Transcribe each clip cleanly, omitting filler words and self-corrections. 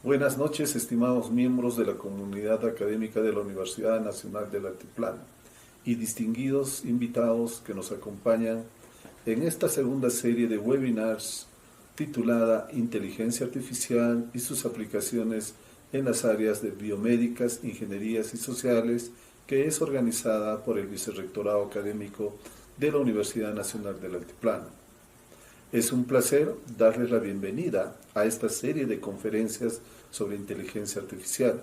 Buenas noches, estimados miembros de la comunidad académica de la Universidad Nacional del Altiplano y distinguidos invitados que nos acompañan en esta segunda serie de webinars titulada Inteligencia Artificial y sus aplicaciones en las áreas de biomédicas, ingenierías y sociales, que es organizada por el Vicerrectorado Académico de la Universidad Nacional del Altiplano. Es un placer darles la bienvenida a esta serie de conferencias sobre inteligencia artificial,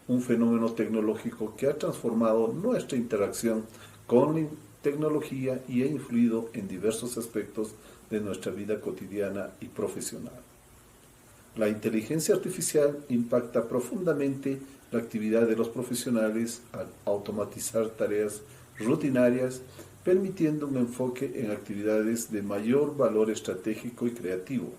un fenómeno tecnológico que ha transformado nuestra interacción con la tecnología y ha influido en diversos aspectos de nuestra vida cotidiana y profesional. La inteligencia artificial impacta profundamente la actividad de los profesionales al automatizar tareas rutinarias, permitiendo un enfoque en actividades de mayor valor estratégico y creativo.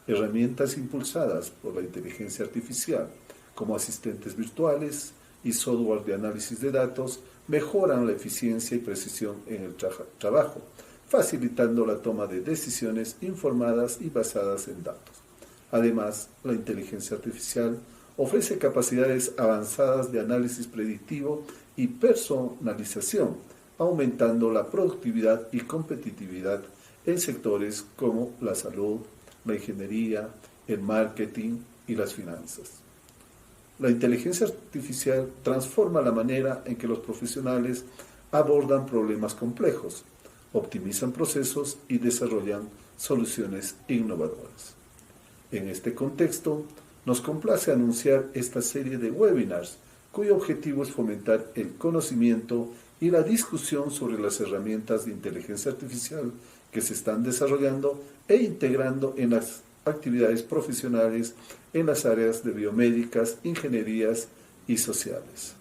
Herramientas impulsadas por la inteligencia artificial, como asistentes virtuales y software de análisis de datos, mejoran la eficiencia y precisión en el trabajo, facilitando la toma de decisiones informadas y basadas en datos. Además, la inteligencia artificial ofrece capacidades avanzadas de análisis predictivo y personalización, aumentando la productividad y competitividad en sectores como la salud, la ingeniería, el marketing y las finanzas. La inteligencia artificial transforma la manera en que los profesionales abordan problemas complejos, optimizan procesos y desarrollan soluciones innovadoras. En este contexto, nos complace anunciar esta serie de webinars, cuyo objetivo es fomentar el conocimiento y la discusión sobre las herramientas de inteligencia artificial que se están desarrollando e integrando en las actividades profesionales en las áreas de biomédicas, ingenierías y sociales.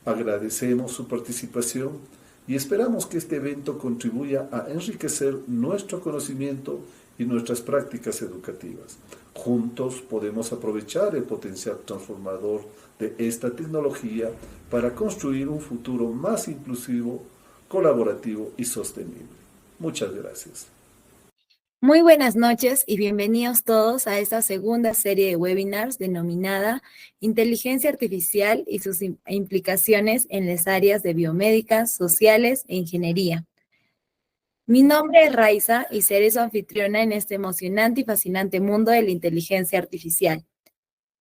Agradecemos su participación y esperamos que este evento contribuya a enriquecer nuestro conocimiento y nuestras prácticas educativas. Juntos podemos aprovechar el potencial transformador de esta tecnología para construir un futuro más inclusivo, colaborativo y sostenible. Muchas gracias. Muy buenas noches y bienvenidos todos a esta segunda serie de webinars denominada Inteligencia Artificial y sus implicaciones en las áreas de biomédicas, sociales e ingeniería. Mi nombre es Raiza y seré su anfitriona en este emocionante y fascinante mundo de la inteligencia artificial.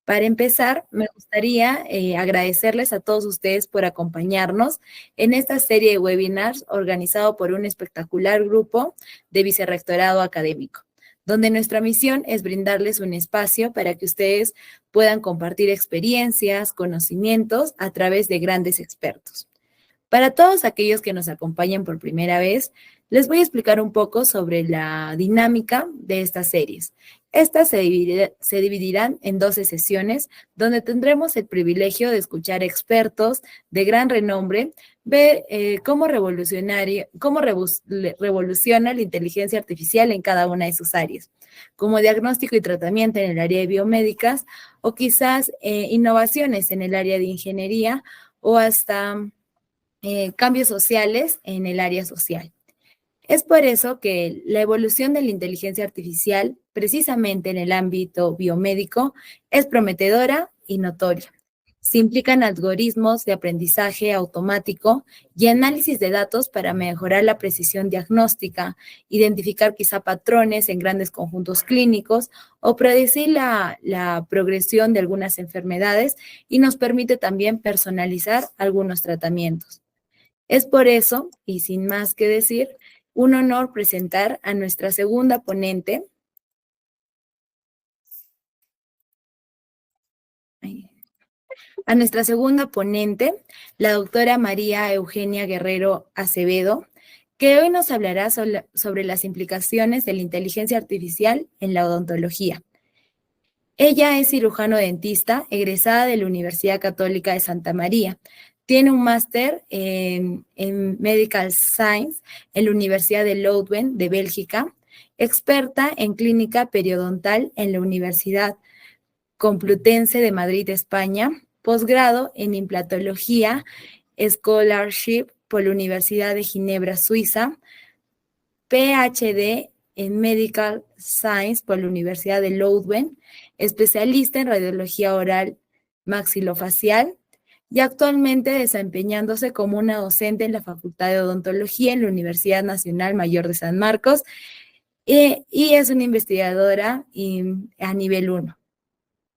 Para empezar, me gustaría agradecerles a todos ustedes por acompañarnos en esta serie de webinars organizado por un espectacular grupo de Vicerrectorado Académico, donde nuestra misión es brindarles un espacio para que ustedes puedan compartir experiencias, conocimientos a través de grandes expertos. Para todos aquellos que nos acompañan por primera vez, les voy a explicar un poco sobre la dinámica de estas series. Estas se dividirán en 12 sesiones, donde tendremos el privilegio de escuchar expertos de gran renombre, ver cómo revoluciona la inteligencia artificial en cada una de sus áreas, como diagnóstico y tratamiento en el área de biomédicas, o quizás innovaciones en el área de ingeniería, o hasta cambios sociales en el área social. Es por eso que la evolución de la inteligencia artificial, precisamente en el ámbito biomédico, es prometedora y notoria. Se implican algoritmos de aprendizaje automático y análisis de datos para mejorar la precisión diagnóstica, identificar quizá patrones en grandes conjuntos clínicos o predecir la progresión de algunas enfermedades, y nos permite también personalizar algunos tratamientos. Es por eso, y sin más que decir, un honor presentar a nuestra segunda ponente, la doctora María Eugenia Guerrero Acevedo, que hoy nos hablará sobre las implicaciones de la inteligencia artificial en la odontología. Ella es cirujano dentista, egresada de la Universidad Católica de Santa María. Tiene un máster en Medical Science en la Universidad de Leuven de Bélgica, experta en clínica periodontal en la Universidad Complutense de Madrid, España, posgrado en implantología, scholarship por la Universidad de Ginebra, Suiza, PhD en Medical Science por la Universidad de Louvain, especialista en radiología oral maxilofacial y actualmente desempeñándose como una docente en la Facultad de Odontología en la Universidad Nacional Mayor de San Marcos y es una investigadora a nivel 1.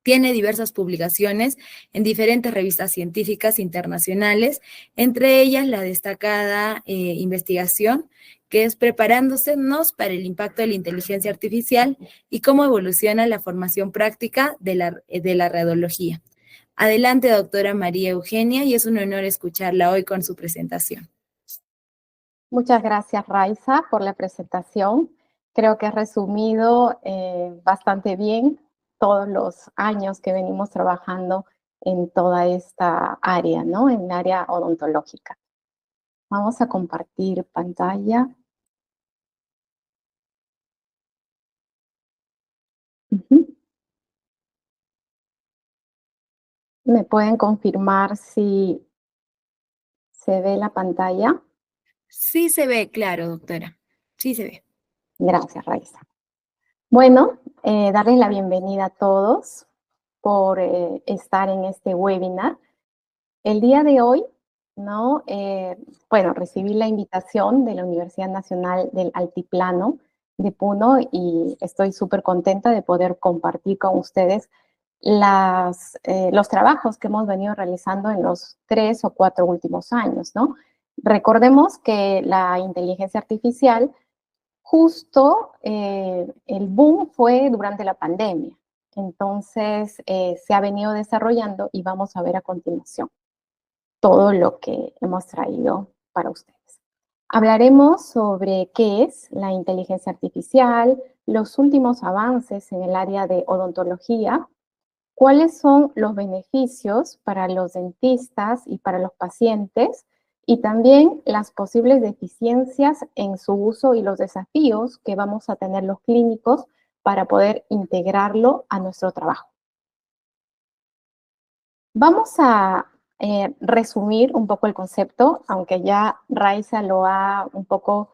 Tiene diversas publicaciones en diferentes revistas científicas internacionales, entre ellas la destacada investigación que es Preparándonos para el impacto de la inteligencia artificial y cómo evoluciona la formación práctica de la radiología. Adelante, doctora María Eugenia, y es un honor escucharla hoy con su presentación. Muchas gracias, Raiza, por la presentación. Creo que has resumido bastante bien todos los años que venimos trabajando en toda esta área, ¿no? En el área odontológica. Vamos a compartir pantalla. ¿Me pueden confirmar si se ve la pantalla? Sí se ve, claro, doctora. Sí se ve. Gracias, Raiza. Bueno, darles la bienvenida a todos por estar en este webinar. El día de hoy, ¿no? Bueno, recibí la invitación de la Universidad Nacional del Altiplano de Puno y estoy súper contenta de poder compartir con ustedes los trabajos que hemos venido realizando en los 3 o 4 últimos años, ¿no? Recordemos que la inteligencia artificial, justo el boom fue durante la pandemia. Entonces, se ha venido desarrollando y vamos a ver a continuación todo lo que hemos traído para ustedes. Hablaremos sobre qué es la inteligencia artificial, los últimos avances en el área de odontología, cuáles son los beneficios para los dentistas y para los pacientes, y también las posibles deficiencias en su uso y los desafíos que vamos a tener los clínicos para poder integrarlo a nuestro trabajo. Vamos a resumir un poco el concepto, aunque ya Raiza lo ha un poco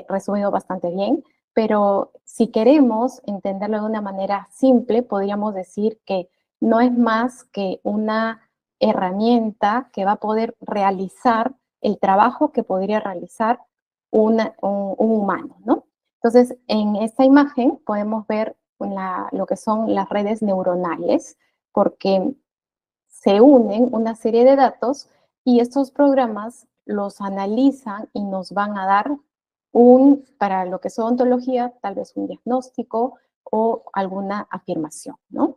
resumido bastante bien, pero si queremos entenderlo de una manera simple, podríamos decir que no es más que una herramienta que va a poder realizar el trabajo que podría realizar un humano, ¿no? Entonces, en esta imagen podemos ver lo que son las redes neuronales, porque se unen una serie de datos y estos programas los analizan y nos van a dar para lo que es odontología, tal vez un diagnóstico o alguna afirmación, ¿no?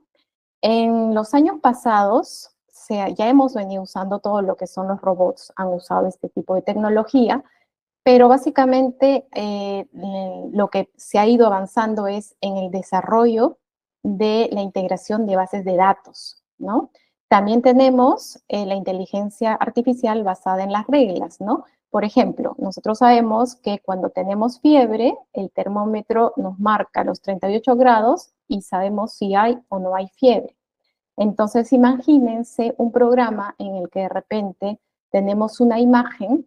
En los años pasados, ya hemos venido usando todo lo que son los robots, han usado este tipo de tecnología, pero básicamente lo que se ha ido avanzando es en el desarrollo de la integración de bases de datos, ¿no? También tenemos la inteligencia artificial basada en las reglas, ¿no? Por ejemplo, nosotros sabemos que cuando tenemos fiebre, el termómetro nos marca los 38 grados y sabemos si hay o no hay fiebre. Entonces, imagínense un programa en el que de repente tenemos una imagen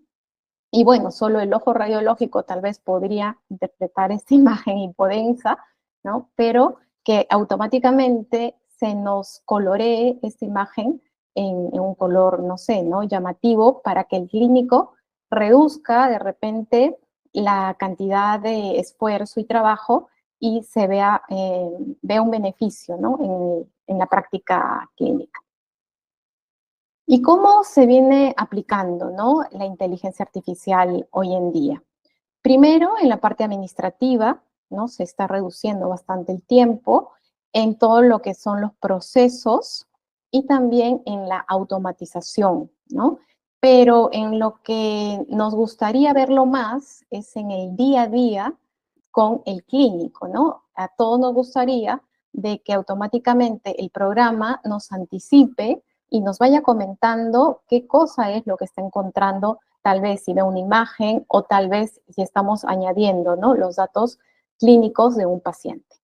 y bueno, solo el ojo radiológico tal vez podría interpretar esta imagen hipodensa, ¿no? Pero que automáticamente se nos coloree esta imagen en un color, no sé, ¿no? Llamativo para que el clínico reduzca de repente la cantidad de esfuerzo y trabajo y se vea un beneficio, ¿no? En la práctica clínica. ¿Y cómo se viene aplicando, ¿no? La inteligencia artificial hoy en día? Primero, en la parte administrativa, ¿no? Se está reduciendo bastante el tiempo en todo lo que son los procesos y también en la automatización, ¿no? Pero en lo que nos gustaría verlo más es en el día a día con el clínico, ¿no? A todos nos gustaría de que automáticamente el programa nos anticipe y nos vaya comentando qué cosa es lo que está encontrando, tal vez si ve una imagen o tal vez si estamos añadiendo, ¿no? Los datos clínicos de un paciente.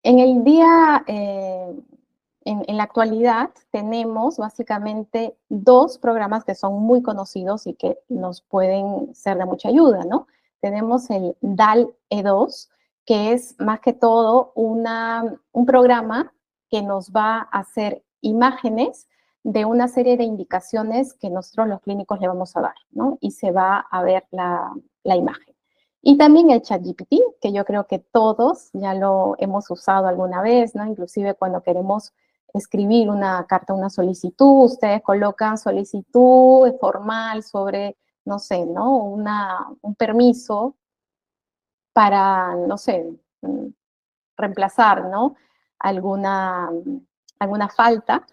En el día, en la actualidad, tenemos básicamente 2 programas que son muy conocidos y que nos pueden ser de mucha ayuda, ¿no? tenemos el DAL-E2, que es más que todo un programa que nos va a hacer imágenes de una serie de indicaciones que nosotros los clínicos le vamos a dar, ¿no? Y se va a ver la imagen. Y también el ChatGPT, que yo creo que todos ya lo hemos usado alguna vez, ¿no? Inclusive cuando queremos escribir una carta, una solicitud, ustedes colocan solicitud formal sobre, no sé, ¿no? Un permiso para, no sé, reemplazar, ¿no? Alguna falta,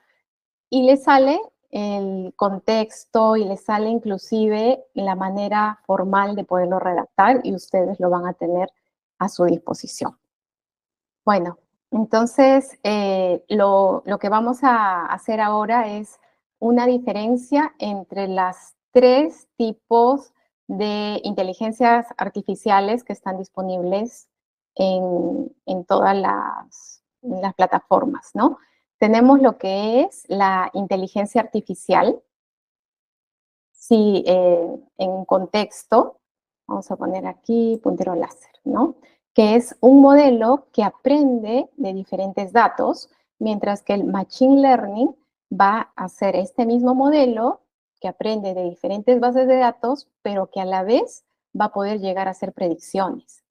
y le sale el contexto y le sale inclusive la manera formal de poderlo redactar y ustedes lo van a tener a su disposición. Bueno, entonces lo que vamos a hacer ahora es una diferencia entre las 3 tipos de inteligencias artificiales que están disponibles en todas las plataformas, ¿no? Tenemos lo que es la inteligencia artificial. Si en contexto, vamos a poner aquí puntero láser, ¿no? Que es un modelo que aprende de diferentes datos, mientras que el Machine Learning va a ser este mismo modelo que aprende de diferentes bases de datos, pero que a la vez va a poder llegar a hacer predicciones.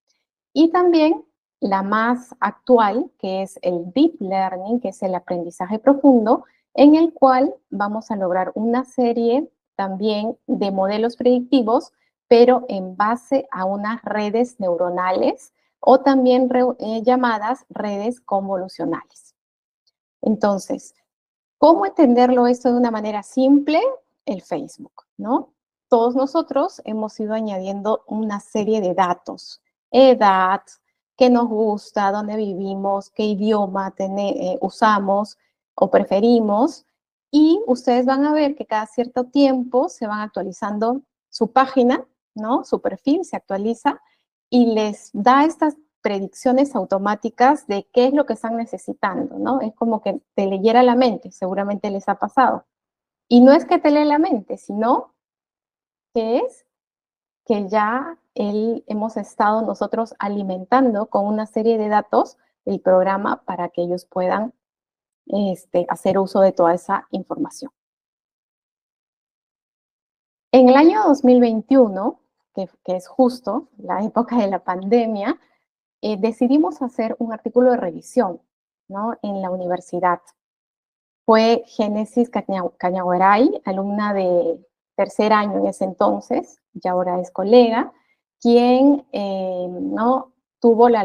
Y también la más actual, que es el Deep Learning, que es el aprendizaje profundo, en el cual vamos a lograr una serie también de modelos predictivos, pero en base a unas redes neuronales o también llamadas redes convolucionales. Entonces, ¿cómo entenderlo esto de una manera simple? El Facebook, ¿no? Todos nosotros hemos ido añadiendo una serie de datos, edad, qué nos gusta, dónde vivimos, qué idioma usamos o preferimos, y ustedes van a ver que cada cierto tiempo se van actualizando su página, ¿no? Su perfil se actualiza y les da estas predicciones automáticas de qué es lo que están necesitando, ¿no? Es como que te leyera la mente, seguramente les ha pasado. Y no es que te lee la mente, sino que es que ya hemos estado nosotros alimentando con una serie de datos el programa para que ellos puedan hacer uso de toda esa información. En el año 2021, que es justo la época de la pandemia, decidimos hacer un artículo de revisión, ¿no? En la universidad. Fue Génesis Cañaguaray, alumna de tercer año en ese entonces, y ahora es colega, quien ¿no? tuvo la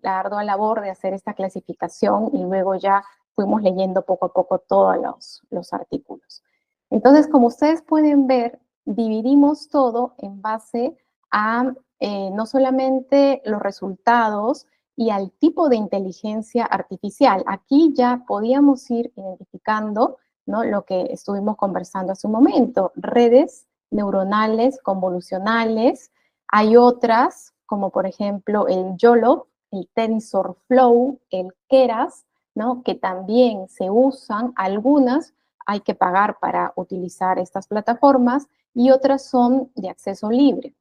ardua labor de hacer esta clasificación, y luego ya fuimos leyendo poco a poco todos los artículos. Entonces, como ustedes pueden ver, dividimos todo en base a no solamente los resultados y al tipo de inteligencia artificial. Aquí ya podíamos ir identificando, ¿no? Lo que estuvimos conversando hace un momento, redes neuronales convolucionales. Hay otras, como por ejemplo el YOLO, el TensorFlow, el Keras, ¿no? Que también se usan. Algunas hay que pagar para utilizar estas plataformas y otras son de acceso libre.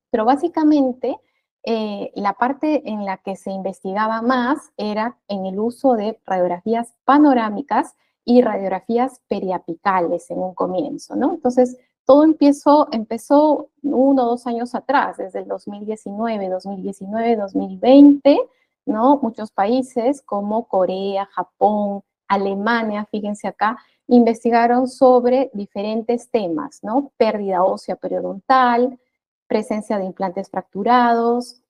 Pero básicamente la parte en la que se investigaba más era en el uso de radiografías panorámicas y radiografías periapicales en un comienzo, ¿no? Entonces, todo empezó 1 o 2 años atrás, desde el 2019, 2020, ¿no? Muchos países como Corea, Japón, Alemania, fíjense acá, investigaron sobre diferentes temas, ¿no? Pérdida ósea periodontal, presencia de implantes fracturados,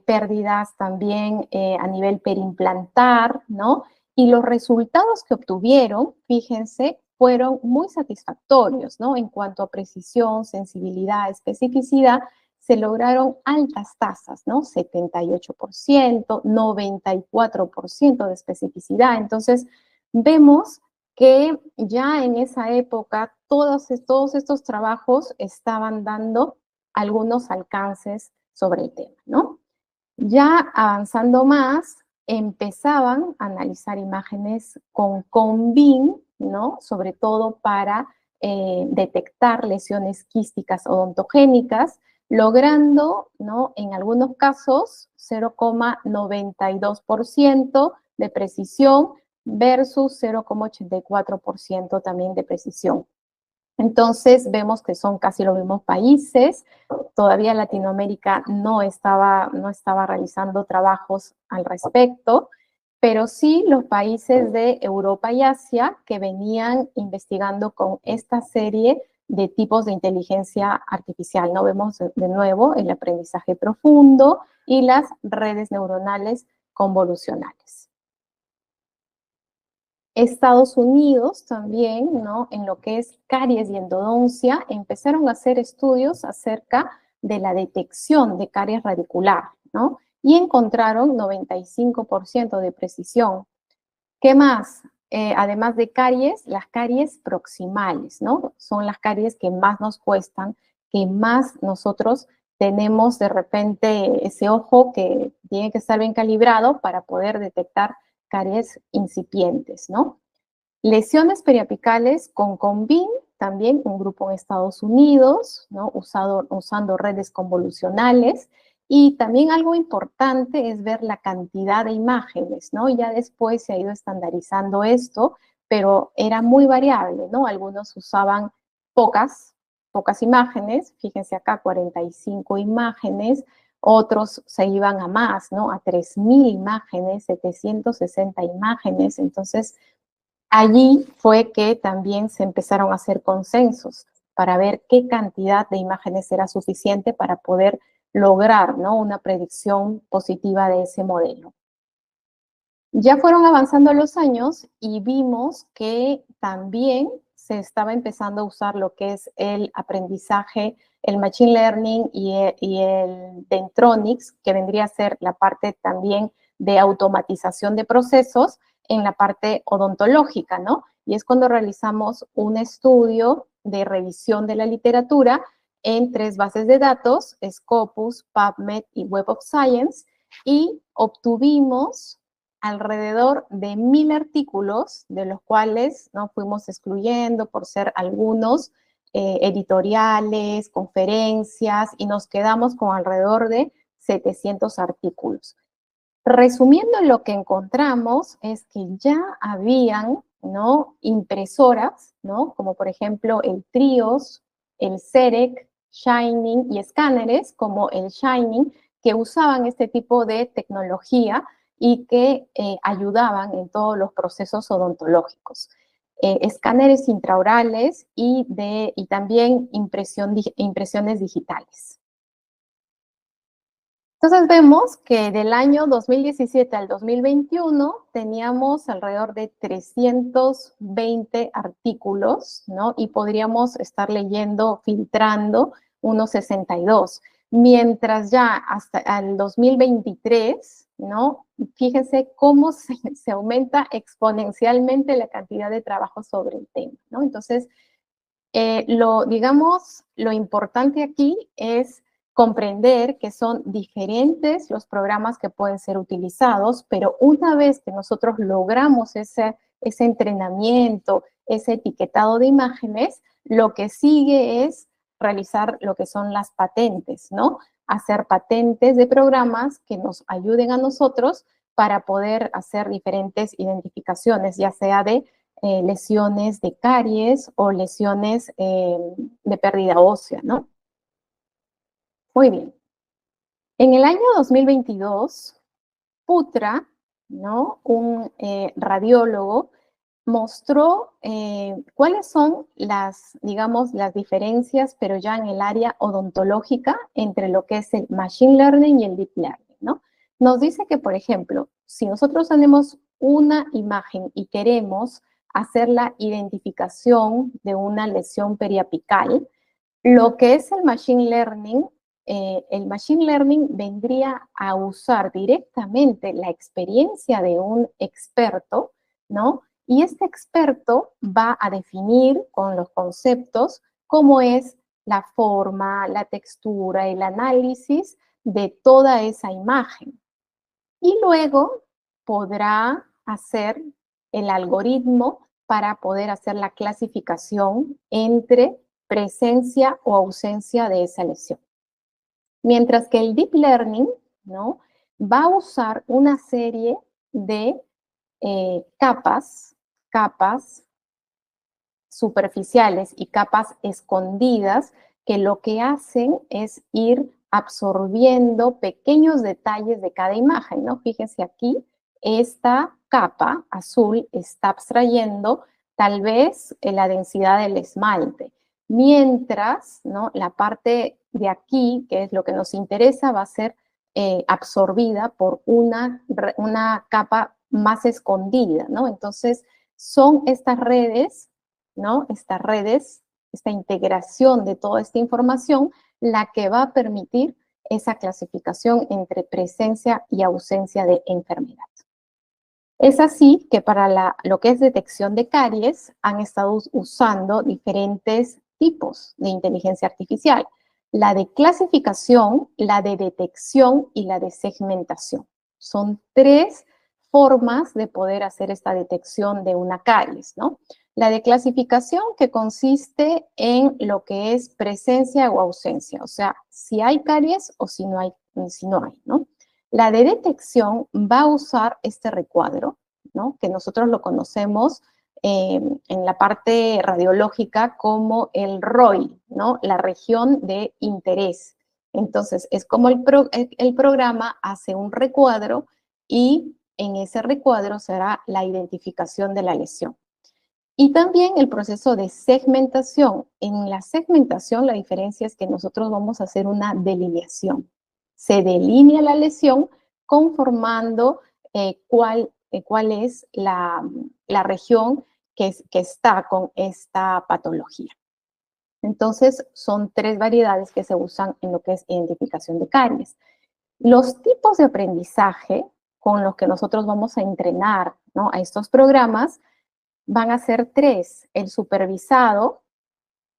pérdidas también a nivel perimplantar, ¿no? Y los resultados que obtuvieron, fíjense, fueron muy satisfactorios, ¿no? En cuanto a precisión, sensibilidad, especificidad, se lograron altas tasas, ¿no? 78%, 94% de especificidad. Entonces, vemos que ya en esa época todos estos trabajos estaban dando algunos alcances sobre el tema, ¿no? Ya avanzando más, empezaban a analizar imágenes con CONBIN, ¿no? Sobre todo para detectar lesiones quísticas odontogénicas, logrando, ¿no?, en algunos casos 0,92% de precisión versus 0,84% también de precisión. Entonces vemos que son casi los mismos países. Todavía Latinoamérica no estaba realizando trabajos al respecto, pero sí los países de Europa y Asia que venían investigando con esta serie de tipos de inteligencia artificial, ¿no? Vemos de nuevo el aprendizaje profundo y las redes neuronales convolucionales. Estados Unidos también, ¿no?, en lo que es caries y endodoncia, empezaron a hacer estudios acerca de la detección de caries radicular, ¿no? Y encontraron 95% de precisión. ¿Qué más? Además de caries, las caries proximales, ¿no? Son las caries que más nos cuestan, que más nosotros tenemos de repente ese ojo que tiene que estar bien calibrado para poder detectar caries incipientes, ¿no? Lesiones periapicales con Convin, también un grupo en Estados Unidos, ¿no?, usando redes convolucionales. Y también algo importante es ver la cantidad de imágenes, ¿no? Ya después se ha ido estandarizando esto, pero era muy variable, ¿no? Algunos usaban pocas imágenes, fíjense acá, 45 imágenes, otros se iban a más, ¿no?, a 3.000 imágenes, 760 imágenes. Entonces, allí fue que también se empezaron a hacer consensos para ver qué cantidad de imágenes era suficiente para poder lograr, ¿no?, una predicción positiva de ese modelo. Ya fueron avanzando los años y vimos que también se estaba empezando a usar lo que es el aprendizaje, el machine learning y el Dentronics, que vendría a ser la parte también de automatización de procesos en la parte odontológica, ¿no? Y es cuando realizamos un estudio de revisión de la literatura en 3 bases de datos, Scopus, PubMed y Web of Science, y obtuvimos alrededor de 1.000 artículos, de los cuales, ¿no?, fuimos excluyendo por ser algunos editoriales, conferencias, y nos quedamos con alrededor de 700 artículos. Resumiendo, lo que encontramos es que ya habían, ¿no?, impresoras, ¿no?, como por ejemplo el Trios, el Cerec, Shining, y escáneres como el Shining, que usaban este tipo de tecnología y que ayudaban en todos los procesos odontológicos. Escáneres intraorales y también impresiones digitales. Entonces vemos que del año 2017 al 2021 teníamos alrededor de 320 artículos, ¿no? Y podríamos estar leyendo, filtrando unos 62. Mientras ya hasta el 2023, ¿no?, fíjense cómo se aumenta exponencialmente la cantidad de trabajo sobre el tema, ¿no? Entonces, lo importante aquí es comprender que son diferentes los programas que pueden ser utilizados, pero una vez que nosotros logramos ese entrenamiento, ese etiquetado de imágenes, lo que sigue es realizar lo que son las patentes, ¿no? Hacer patentes de programas que nos ayuden a nosotros para poder hacer diferentes identificaciones, ya sea de lesiones de caries o lesiones de pérdida ósea, ¿no? Muy bien. En el año 2022, Putra, ¿no?, un radiólogo, mostró cuáles son las diferencias, pero ya en el área odontológica, entre lo que es el Machine Learning y el Deep Learning, ¿no? Nos dice que, por ejemplo, si nosotros tenemos una imagen y queremos hacer la identificación de una lesión periapical, lo que es el Machine Learning vendría a usar directamente la experiencia de un experto, ¿no? Y este experto va a definir con los conceptos cómo es la forma, la textura, el análisis de toda esa imagen. Y luego podrá hacer el algoritmo para poder hacer la clasificación entre presencia o ausencia de esa lesión. Mientras que el Deep Learning, ¿no?, va a usar una serie de capas superficiales y capas escondidas que lo que hacen es ir absorbiendo pequeños detalles de cada imagen, ¿no? Fíjense aquí, esta capa azul está abstrayendo tal vez la densidad del esmalte, mientras, ¿no?, la parte de aquí, que es lo que nos interesa, va a ser absorbida por una capa más escondida, ¿no? Entonces, son estas redes, ¿no?, estas redes, esta integración de toda esta información, la que va a permitir esa clasificación entre presencia y ausencia de enfermedad. Es así que para lo que es detección de caries han estado usando diferentes tipos de inteligencia artificial: la de clasificación, la de detección y la de segmentación. Son tres formas de poder hacer esta detección de una caries, ¿no? La de clasificación, que consiste en lo que es presencia o ausencia, o sea, si hay caries o si no hay, ¿no? La de detección va a usar este recuadro, ¿no?, que nosotros lo conocemos en la parte radiológica como el ROI, ¿no?, la región de interés. Entonces, es como el programa hace un recuadro y en ese recuadro será la identificación de la lesión. Y también el proceso de segmentación. En la segmentación, la diferencia es que nosotros vamos a hacer una delineación. Se delinea la lesión conformando cuál es la región que está con esta patología. Entonces, son tres variedades que se usan en lo que es identificación de caries. Los tipos de aprendizaje con los que nosotros vamos a entrenar, ¿no?, a estos programas van a ser tres: el supervisado,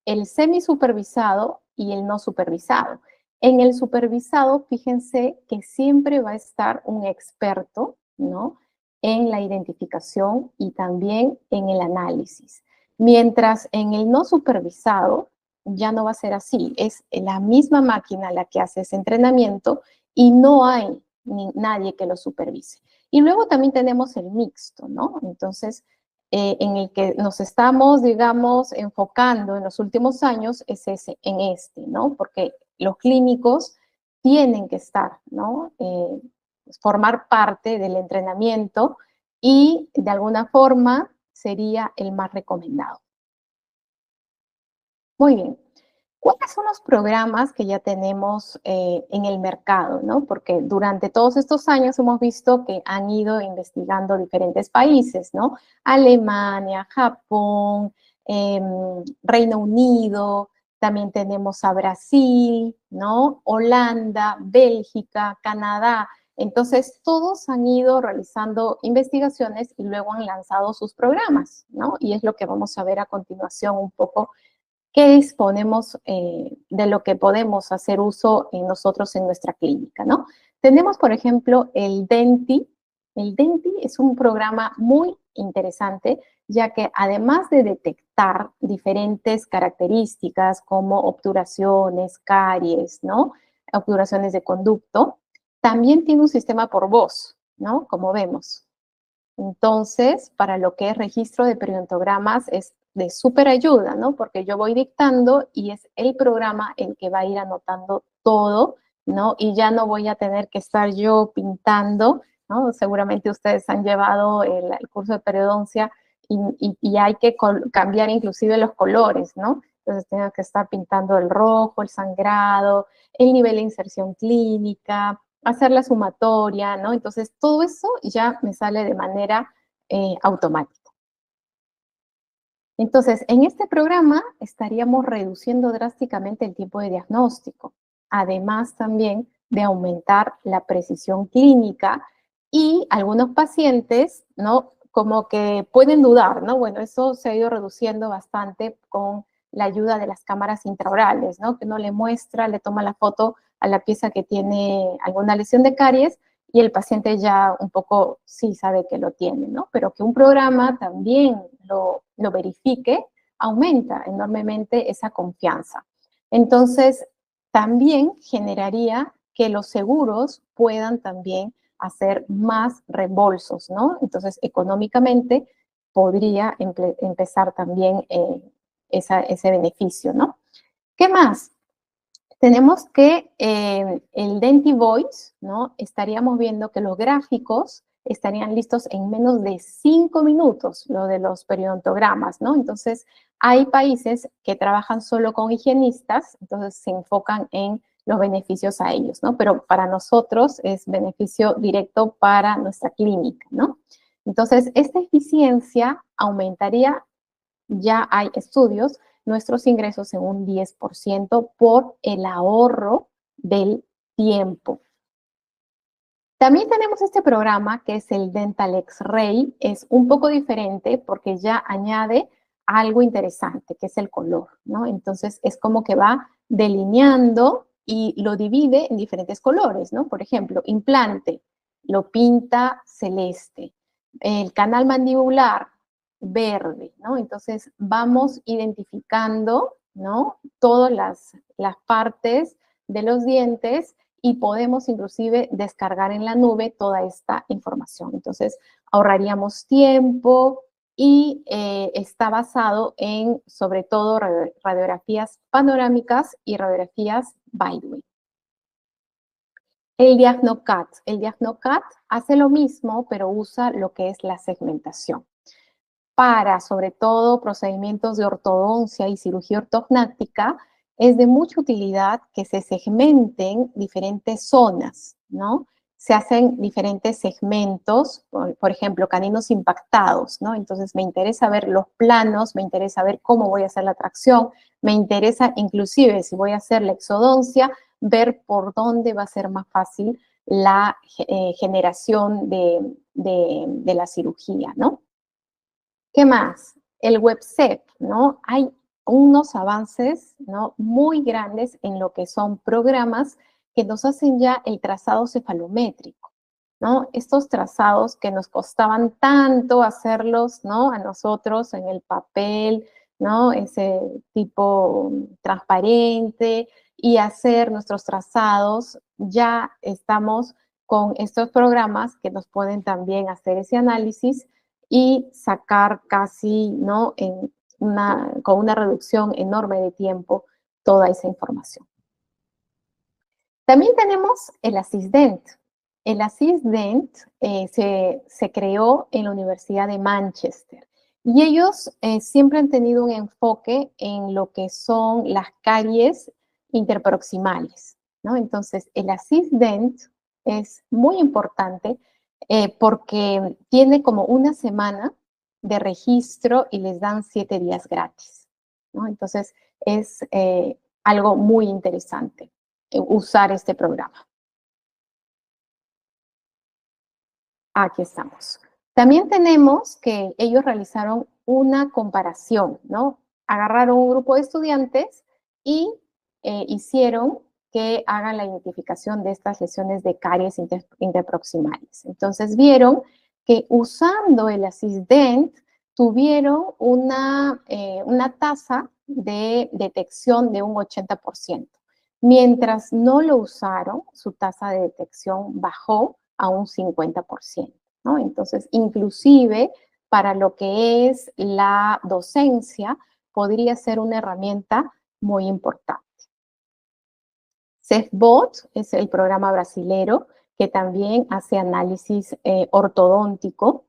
el semisupervisado y el no supervisado. En el supervisado, fíjense que siempre va a estar un experto, ¿no?, en la identificación y también en el análisis. Mientras en el no supervisado ya no va a ser así, es la misma máquina la que hace ese entrenamiento y no hay nadie que lo supervise. Y luego también tenemos el mixto, ¿no? Entonces, en el que nos estamos, digamos, enfocando en los últimos años es ¿no? Porque los clínicos tienen que estar, ¿no?, formar parte del entrenamiento y de alguna forma sería el más recomendado. Muy bien. ¿Cuáles son los programas que ya tenemos en el mercado, ¿no? Porque durante todos estos años hemos visto que han ido investigando diferentes países, ¿no? Alemania, Japón, Reino Unido, también tenemos a Brasil, ¿no?, Holanda, Bélgica, Canadá. Entonces, todos han ido realizando investigaciones y luego han lanzado sus programas, ¿no? Y es lo que vamos a ver a continuación un poco, qué disponemos de lo que podemos hacer uso nosotros en nuestra clínica, ¿no? Tenemos, por ejemplo, el DENTI. El DENTI es un programa muy interesante, ya que además de detectar diferentes características como obturaciones, caries, ¿no?, obturaciones de conducto, también tiene un sistema por voz, ¿no?, como vemos. Entonces, para lo que es registro de periodontogramas es de súper ayuda, ¿no? Porque yo voy dictando y es el programa el que va a ir anotando todo, ¿no? Y ya no voy a tener que estar yo pintando, ¿no? Seguramente ustedes han llevado el curso de periodoncia y hay que cambiar inclusive los colores, ¿no? Entonces tengo que estar pintando el rojo, el sangrado, el nivel de inserción clínica, hacer la sumatoria, ¿no? Entonces, todo eso ya me sale de manera automática. Entonces, en este programa estaríamos reduciendo drásticamente el tiempo de diagnóstico, además también de aumentar la precisión clínica, y algunos pacientes, ¿no?, como que pueden dudar, ¿no? Bueno, eso se ha ido reduciendo bastante con la ayuda de las cámaras intraorales, ¿no?, que uno le muestra, le toma la foto a la pieza que tiene alguna lesión de caries y el paciente ya un poco sí sabe que lo tiene, ¿no? Pero que un programa también lo verifique, aumenta enormemente esa confianza. Entonces, también generaría que los seguros puedan también hacer más reembolsos, ¿no? Entonces, económicamente podría empezar también ese beneficio, ¿no? ¿Qué más? Tenemos que el DentiVoice, ¿no? Estaríamos viendo que los gráficos estarían listos en menos de 5 minutos, lo de los periodontogramas, ¿no? Entonces, hay países que trabajan solo con higienistas, entonces se enfocan en los beneficios a ellos, ¿no? Pero para nosotros es beneficio directo para nuestra clínica, ¿no? Entonces, esta eficiencia aumentaría, ya hay estudios, nuestros ingresos en un 10% por el ahorro del tiempo. También tenemos este programa que es el Dental X-Ray. Es un poco diferente porque ya añade algo interesante, que es el color, ¿no? Entonces, es como que va delineando y lo divide en diferentes colores, ¿no? Por ejemplo, implante, lo pinta celeste. El canal mandibular, verde, ¿no? Entonces, vamos identificando, ¿no? Todas las partes de los dientes y podemos inclusive descargar en la nube toda esta información. Entonces, ahorraríamos tiempo y está basado en, sobre todo, radiografías panorámicas y radiografías Byway. El DiagnoCAT. El DiagnoCAT hace lo mismo, pero usa lo que es la segmentación. Para, sobre todo, procedimientos de ortodoncia y cirugía ortognática, es de mucha utilidad que se segmenten diferentes zonas, ¿no? Se hacen diferentes segmentos, por ejemplo, caninos impactados, ¿no? Entonces, me interesa ver los planos, me interesa ver cómo voy a hacer la tracción, me interesa, inclusive, si voy a hacer la exodoncia, ver por dónde va a ser más fácil la generación de la cirugía, ¿no? ¿Qué más? El WebCep, ¿no? Hay unos avances, ¿no? Muy grandes en lo que son programas que nos hacen ya el trazado cefalométrico, ¿no? Estos trazados que nos costaban tanto hacerlos, ¿no? A nosotros en el papel, ¿no? Ese tipo transparente y hacer nuestros trazados, ya estamos con estos programas que nos pueden también hacer ese análisis y sacar casi, ¿no? Con una reducción enorme de tiempo toda esa información. También tenemos el Assisdent. El Assisdent se creó en la Universidad de Manchester y ellos siempre han tenido un enfoque en lo que son las caries interproximales, ¿no? Entonces, el Assisdent es muy importante porque tiene como una semana de registro y les dan 7 días gratis, ¿no? Entonces, es algo muy interesante usar este programa. Aquí estamos. También tenemos que ellos realizaron una comparación, ¿no? Agarraron un grupo de estudiantes y hicieron que hagan la identificación de estas lesiones de caries interproximales. Entonces vieron que usando el Assisdent tuvieron una tasa de detección de un 80%. Mientras no lo usaron, su tasa de detección bajó a un 50%, ¿no? Entonces, inclusive para lo que es la docencia, podría ser una herramienta muy importante. CEFBOT es el programa brasilero que también hace análisis ortodóntico.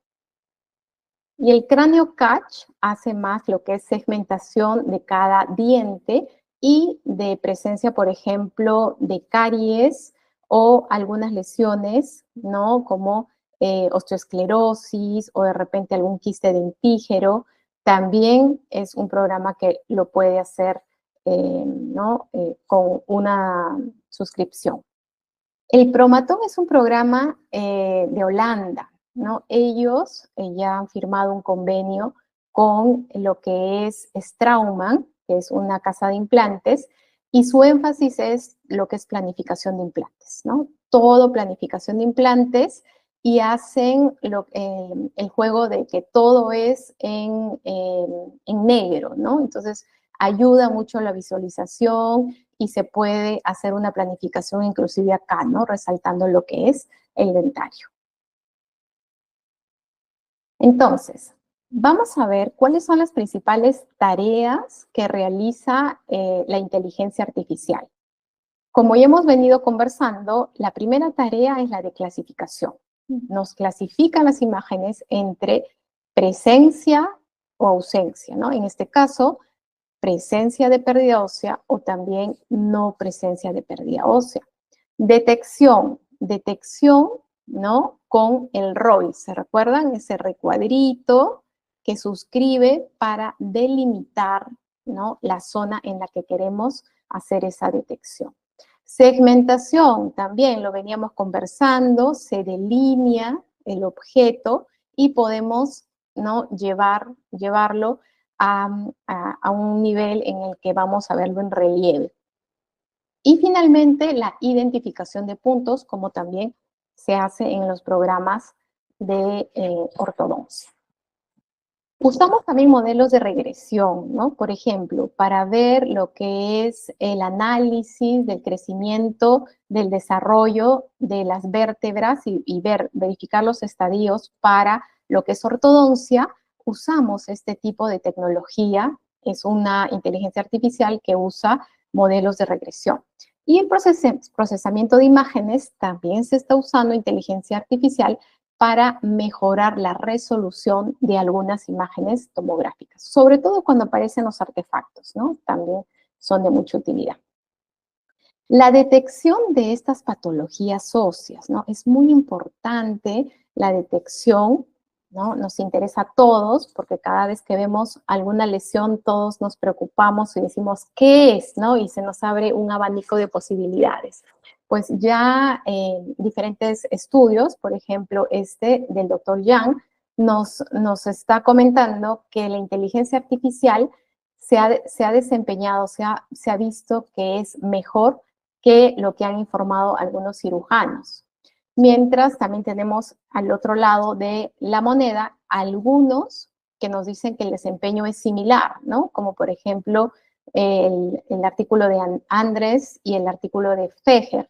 Y el Cráneo Catch hace más lo que es segmentación de cada diente y de presencia, por ejemplo, de caries o algunas lesiones, ¿no? Como osteoesclerosis o de repente algún quiste dentígero. También es un programa que lo puede hacer, ¿no? Con una suscripción. El Promatón es un programa de Holanda, ¿no? Ellos ya han firmado un convenio con lo que es Straumann, que es una casa de implantes, y su énfasis es lo que es planificación de implantes, ¿no? Todo planificación de implantes y hacen el juego de que todo es en negro, ¿no? Entonces, ayuda mucho la visualización y se puede hacer una planificación inclusive acá, ¿no? Resaltando lo que es el dentario. Entonces, vamos a ver cuáles son las principales tareas que realiza la inteligencia artificial. Como ya hemos venido conversando, la primera tarea es la de clasificación. Nos clasifican las imágenes entre presencia o ausencia, ¿no? En este caso, presencia de pérdida ósea o también no presencia de pérdida ósea. Detección, ¿no? Con el ROI, ¿se recuerdan? Ese recuadrito que suscribe para delimitar, ¿no? La zona en la que queremos hacer esa detección. Segmentación, también lo veníamos conversando, se delinea el objeto y podemos, ¿no? llevarlo a un nivel en el que vamos a verlo en relieve. Y finalmente, la identificación de puntos, como también se hace en los programas de ortodoncia. Usamos también modelos de regresión, ¿no? Por ejemplo, para ver lo que es el análisis del crecimiento, del desarrollo de las vértebras y verificar los estadios para lo que es ortodoncia, usamos este tipo de tecnología. Es una inteligencia artificial que usa modelos de regresión. Y en procesamiento de imágenes también se está usando inteligencia artificial para mejorar la resolución de algunas imágenes tomográficas, sobre todo cuando aparecen los artefactos, ¿no? También son de mucha utilidad. La detección de estas patologías óseas, ¿no? Es muy importante la detección, ¿no? Nos interesa a todos, porque cada vez que vemos alguna lesión, todos nos preocupamos y decimos, ¿qué es? ¿No? Y se nos abre un abanico de posibilidades. Pues ya diferentes estudios, por ejemplo, este del doctor Yang, nos está comentando que la inteligencia artificial se ha desempeñado, se ha visto que es mejor que lo que han informado algunos cirujanos. Mientras también tenemos al otro lado de la moneda algunos que nos dicen que el desempeño es similar, ¿no? Como por ejemplo el artículo de Andrés y el artículo de Fejer,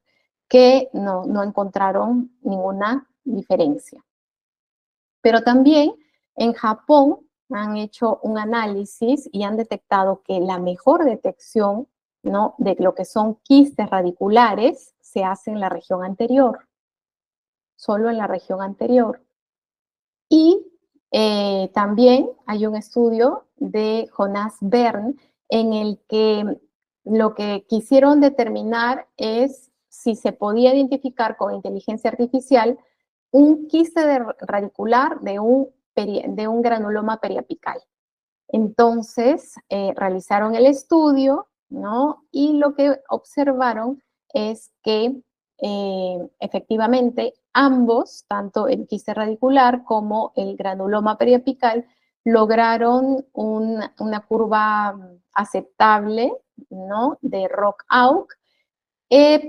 que no encontraron ninguna diferencia. Pero también en Japón han hecho un análisis y han detectado que la mejor detección, ¿no? de lo que son quistes radiculares se hace en la región anterior, solo en la región anterior. Y también hay un estudio de Jonas Bern en el que lo que quisieron determinar es si se podía identificar con inteligencia artificial un quiste radicular de un granuloma periapical. Entonces, realizaron el estudio, ¿no? Y lo que observaron es que efectivamente ambos, tanto el quiste radicular como el granuloma periapical, lograron una curva aceptable, ¿no? De ROC-AUC,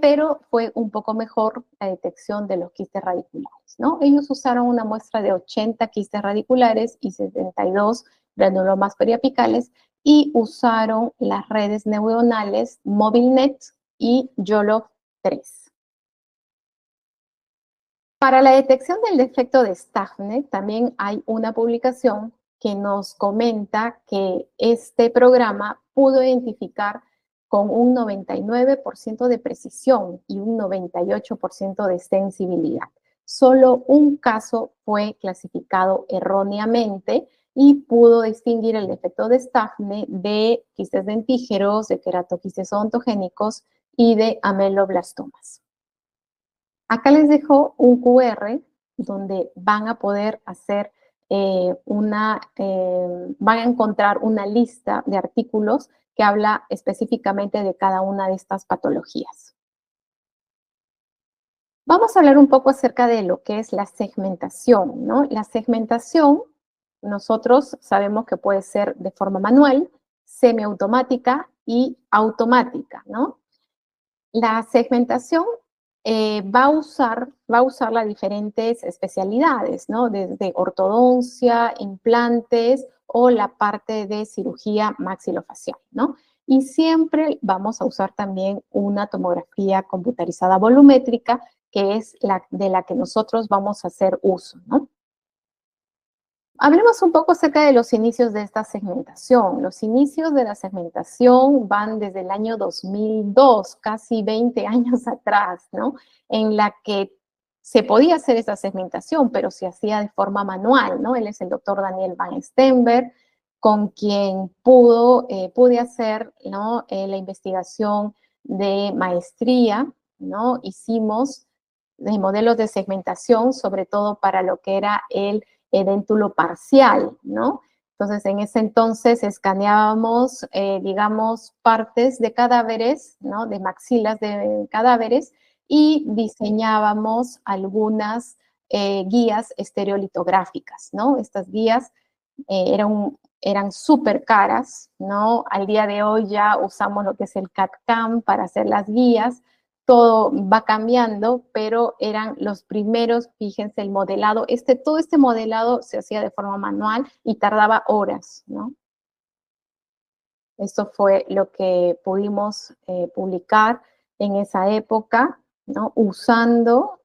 pero fue un poco mejor la detección de los quistes radiculares, ¿no? Ellos usaron una muestra de 80 quistes radiculares y 72 granulomas periapicales y usaron las redes neuronales MobileNet y YOLO3. Para la detección del defecto de Staffnet también hay una publicación que nos comenta que este programa pudo identificar con un 99% de precisión y un 98% de sensibilidad. Solo un caso fue clasificado erróneamente y pudo distinguir el defecto de Staffnet de quistes dentígeros, de queratoquistes odontogénicos y de ameloblastomas. Acá les dejo un QR donde van a poder hacer van a encontrar una lista de artículos que habla específicamente de cada una de estas patologías. Vamos a hablar un poco acerca de lo que es la segmentación, ¿no? La segmentación, nosotros sabemos que puede ser de forma manual, semiautomática y automática, ¿no? La segmentación va a usar las diferentes especialidades, ¿no? Desde ortodoncia, implantes o la parte de cirugía maxilofacial, ¿no? Y siempre vamos a usar también una tomografía computarizada volumétrica, que es de la que nosotros vamos a hacer uso, ¿no? Hablemos un poco acerca de los inicios de esta segmentación. Los inicios de la segmentación van desde el año 2002, casi 20 años atrás, ¿no? En la que se podía hacer esta segmentación, pero se hacía de forma manual, ¿no? Él es el doctor Daniel Van Stenberg, con quien pude hacer, ¿no? La investigación de maestría, ¿no? Hicimos modelos de segmentación, sobre todo para lo que era el edéntulo parcial, ¿no? Entonces, en ese entonces escaneábamos, digamos, partes de cadáveres, ¿no? De maxilas de cadáveres y diseñábamos algunas guías estereolitográficas, ¿no? Estas guías eran súper caras, ¿no? Al día de hoy ya usamos lo que es el CAD-CAM para hacer las guías, todo va cambiando, pero eran los primeros, fíjense, el modelado, todo este modelado se hacía de forma manual y tardaba horas, ¿no? Esto fue lo que pudimos publicar en esa época, ¿no? Usando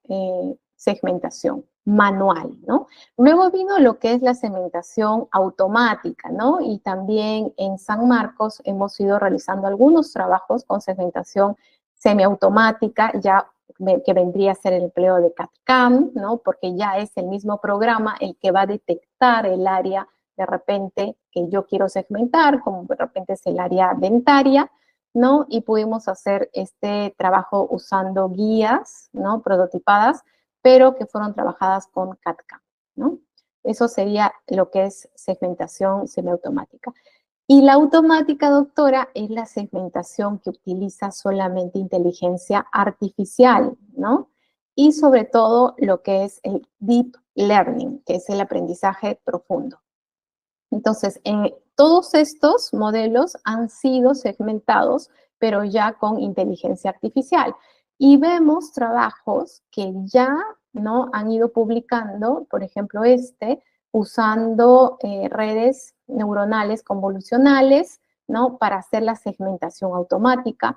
segmentación manual, ¿no? Luego vino lo que es la segmentación automática, ¿no? Y también en San Marcos hemos ido realizando algunos trabajos con segmentación semiautomática, ya que vendría a ser el empleo de CAD-CAM, ¿no? Porque ya es el mismo programa el que va a detectar el área de repente que yo quiero segmentar, como de repente es el área dentaria, ¿no? Y pudimos hacer este trabajo usando guías, ¿no? Prototipadas, pero que fueron trabajadas con CAD-CAM, ¿no? Eso sería lo que es segmentación semiautomática. Y la automática, doctora, es la segmentación que utiliza solamente inteligencia artificial, ¿no? Y sobre todo lo que es el deep learning, que es el aprendizaje profundo. Entonces, todos estos modelos han sido segmentados, pero ya con inteligencia artificial. Y vemos trabajos que ya ¿no? han ido publicando, por ejemplo, usando redes neuronales convolucionales, ¿no? Para hacer la segmentación automática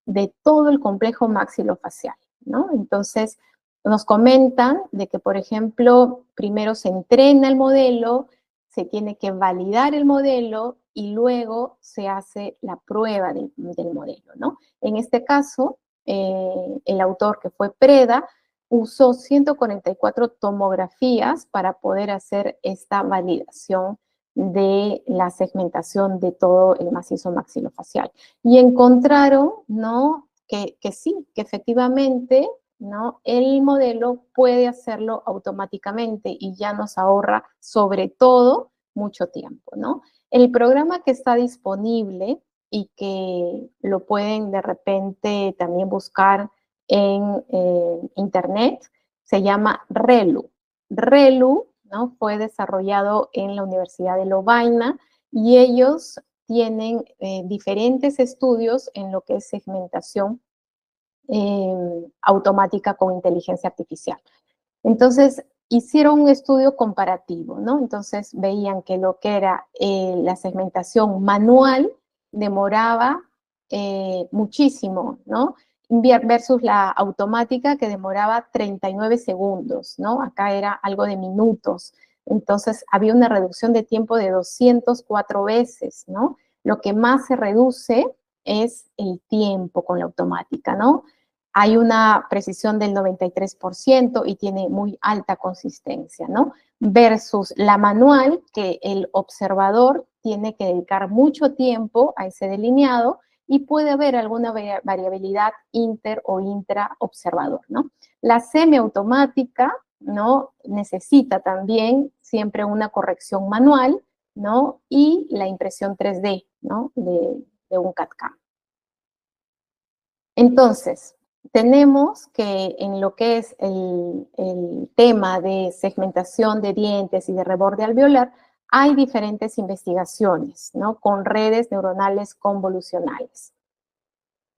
de todo el complejo maxilofacial, ¿no? Entonces, nos comentan de que, por ejemplo, primero se entrena el modelo, se tiene que validar el modelo y luego se hace la prueba del modelo, ¿no? En este caso, el autor, que fue Preda, usó 144 tomografías para poder hacer esta validación de la segmentación de todo el macizo maxilofacial. Y encontraron, ¿no? Que sí, que efectivamente, ¿no? El modelo puede hacerlo automáticamente y ya nos ahorra, sobre todo, mucho tiempo, ¿no? El programa que está disponible y que lo pueden de repente también buscar en internet se llama ReLU. ReLU, ¿no? Fue desarrollado en la Universidad de Lovaina y ellos tienen diferentes estudios en lo que es segmentación automática con inteligencia artificial. Entonces, hicieron un estudio comparativo, ¿no? Entonces, veían que lo que era la segmentación manual demoraba muchísimo, ¿no? Versus la automática que demoraba 39 segundos, ¿no? Acá era algo de minutos. Entonces, había una reducción de tiempo de 204 veces, ¿no? Lo que más se reduce es el tiempo con la automática, ¿no? Hay una precisión del 93% y tiene muy alta consistencia, ¿no? Versus la manual, que el observador tiene que dedicar mucho tiempo a ese delineado y puede haber alguna variabilidad inter o intra observador, ¿no? La semiautomática, ¿no? Necesita también siempre una corrección manual, ¿no? Y la impresión 3D, ¿no? De un CAD-CAM. Entonces, tenemos que en lo que es el tema de segmentación de dientes y de reborde alveolar, hay diferentes investigaciones, ¿no? Con redes neuronales convolucionales.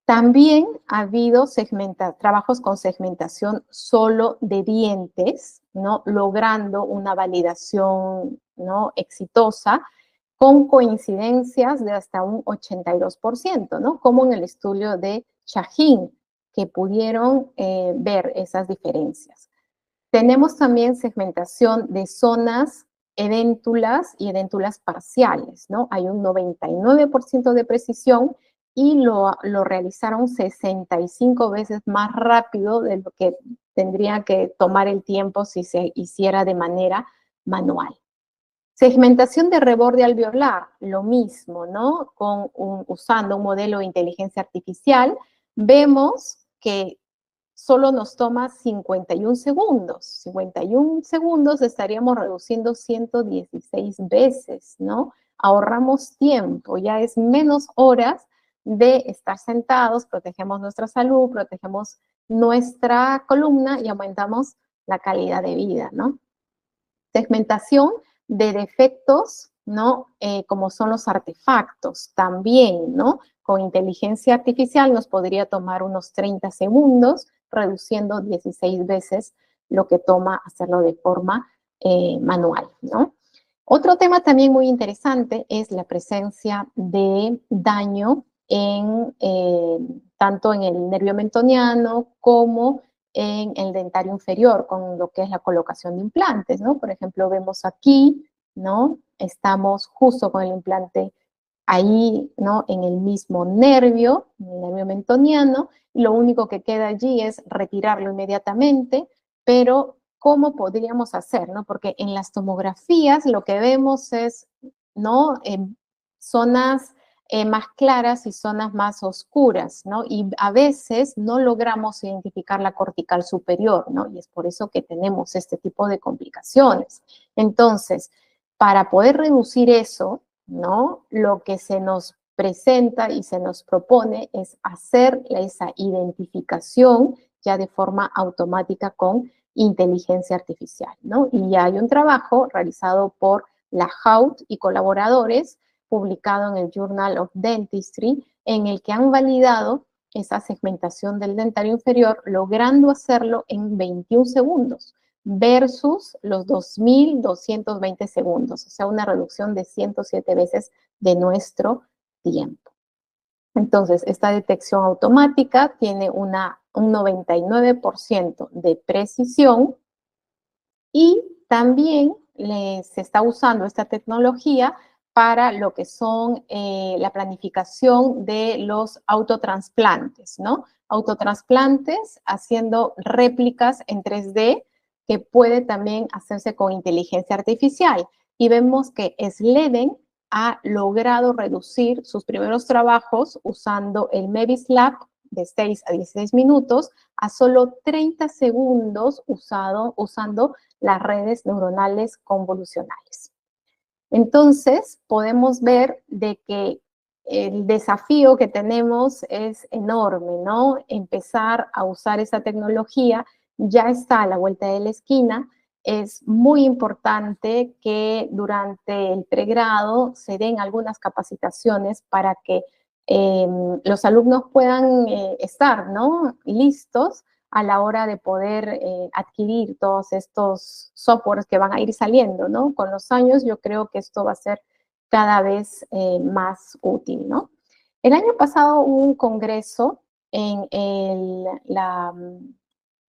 También ha habido trabajos con segmentación solo de dientes, ¿no? Logrando una validación, ¿no? exitosa con coincidencias de hasta un 82%, ¿no? Como en el estudio de Shaheen, que pudieron ver esas diferencias. Tenemos también segmentación de zonas edéntulas y edéntulas parciales, ¿no? Hay un 99% de precisión y lo realizaron 65 veces más rápido de lo que tendría que tomar el tiempo si se hiciera de manera manual. Segmentación de reborde alveolar, lo mismo, ¿no? Usando un modelo de inteligencia artificial, vemos que solo nos toma 51 segundos. 51 segundos estaríamos reduciendo 116 veces, ¿no? Ahorramos tiempo, ya es menos horas de estar sentados, protegemos nuestra salud, protegemos nuestra columna y aumentamos la calidad de vida, ¿no? Segmentación de defectos, ¿no? Como son los artefactos, también, ¿no? Con inteligencia artificial nos podría tomar unos 30 segundos, reduciendo 16 veces lo que toma hacerlo de forma manual, ¿no? Otro tema también muy interesante es la presencia de daño tanto en el nervio mentoniano como en el dentario inferior, con lo que es la colocación de implantes, ¿no? Por ejemplo, vemos aquí, ¿no? Estamos justo con el implante ahí, ¿no? En el mismo nervio, en el nervio mentoniano, y lo único que queda allí es retirarlo inmediatamente, pero ¿cómo podríamos hacer, no? Porque en las tomografías lo que vemos es, ¿no? Zonas más claras y zonas más oscuras, ¿no? Y a veces no logramos identificar la cortical superior, ¿no? Y es por eso que tenemos este tipo de complicaciones. Entonces, para poder reducir eso, ¿no? Lo que se nos presenta y se nos propone es hacer esa identificación ya de forma automática con inteligencia artificial, ¿no? Y ya hay un trabajo realizado por la Haut y colaboradores, publicado en el Journal of Dentistry, en el que han validado esa segmentación del dentario inferior, logrando hacerlo en 21 segundos versus los 2.220 segundos, o sea, una reducción de 107 veces de nuestro tiempo. Entonces, esta detección automática tiene un 99% de precisión y también se está usando esta tecnología para lo que son la planificación de los autotransplantes, ¿no? Autotransplantes haciendo réplicas en 3D que puede también hacerse con inteligencia artificial. Y vemos que Sleden ha logrado reducir sus primeros trabajos usando el MEVIS Lab de 6 a 16 minutos a solo 30 segundos usando las redes neuronales convolucionales. Entonces, podemos ver de que el desafío que tenemos es enorme, ¿no? Empezar a usar esa tecnología ya está a la vuelta de la esquina. Es muy importante que durante el pregrado se den algunas capacitaciones para que los alumnos puedan estar, ¿no? Listos a la hora de poder adquirir todos estos softwares que van a ir saliendo, ¿no? Con los años yo creo que esto va a ser cada vez más útil, ¿no? El año pasado hubo un congreso en la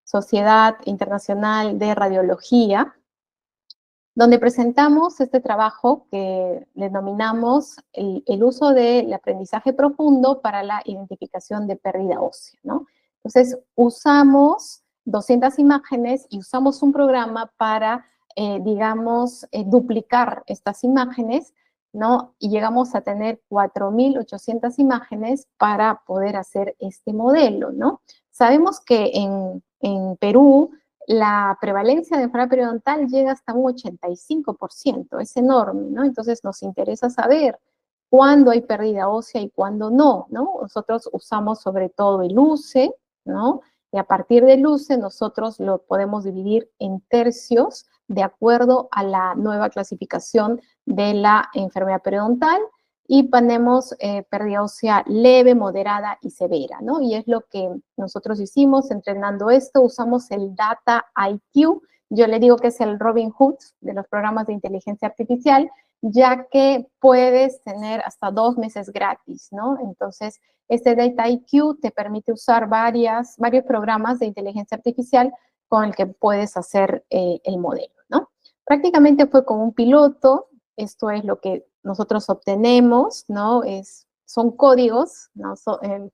Sociedad Internacional de Radiología, donde presentamos este trabajo que denominamos el uso del aprendizaje profundo para la identificación de pérdida ósea, ¿no? Entonces, usamos 200 imágenes y usamos un programa para, digamos, duplicar estas imágenes, ¿no? Y llegamos a tener 4.800 imágenes para poder hacer este modelo, ¿no? Sabemos que en Perú la prevalencia de enfermedad periodontal llega hasta un 85%, es enorme, ¿no? Entonces nos interesa saber cuándo hay pérdida ósea y cuándo no, ¿no? Nosotros usamos sobre todo el UCE, ¿no? Y a partir del UCE nosotros lo podemos dividir en tercios de acuerdo a la nueva clasificación de la enfermedad periodontal y ponemos pérdida ósea leve, moderada y severa, ¿no? Y es lo que nosotros hicimos entrenando esto, usamos el Data IQ Yo le digo que es el Robin Hood de los programas de inteligencia artificial, ya que puedes tener hasta 2 meses gratis, ¿no? Entonces, este Dataiku te permite usar varios programas de inteligencia artificial con el que puedes hacer el modelo, ¿no? Prácticamente fue como un piloto, esto es lo que nosotros obtenemos, ¿no? Son códigos, ¿no?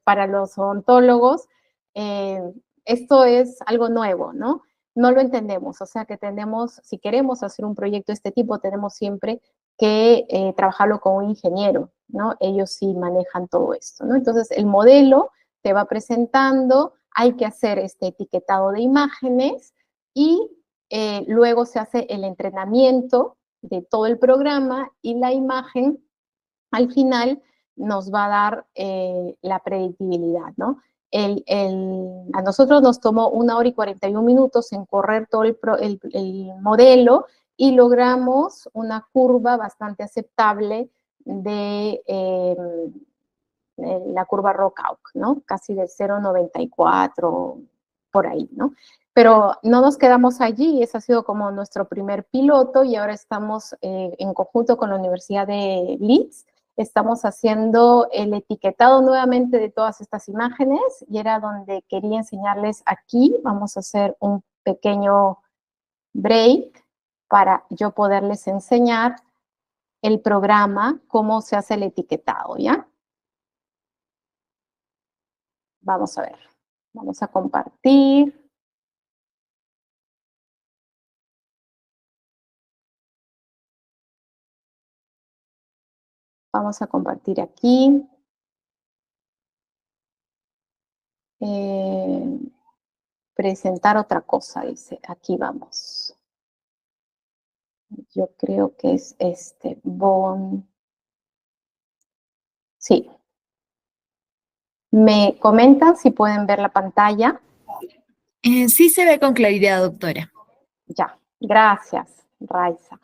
Para los odontólogos, esto es algo nuevo, ¿no? No lo entendemos, o sea que tenemos, si queremos hacer un proyecto de este tipo, tenemos siempre que trabajarlo con un ingeniero, ¿no? Ellos sí manejan todo esto, ¿no? Entonces, el modelo te va presentando, hay que hacer este etiquetado de imágenes y luego se hace el entrenamiento de todo el programa y la imagen al final nos va a dar la predictibilidad, ¿no? A nosotros nos tomó 1 hora y 41 minutos en correr todo el modelo y logramos una curva bastante aceptable de la curva Rockout, ¿no? Casi de 0,94 por ahí, ¿no? Pero no nos quedamos allí, ese ha sido como nuestro primer piloto y ahora estamos en conjunto con la Universidad de Leeds, estamos haciendo el etiquetado nuevamente de todas estas imágenes y era donde quería enseñarles aquí, vamos a hacer un pequeño break para yo poderles enseñar el programa, cómo se hace el etiquetado, ¿ya? Vamos a ver, vamos a compartir. Vamos a compartir aquí. Presentar otra cosa, dice. Aquí vamos. Yo creo que es este. Sí. ¿Me comentan si pueden ver la pantalla? Sí se ve con claridad, doctora. Ya. Gracias, Raiza.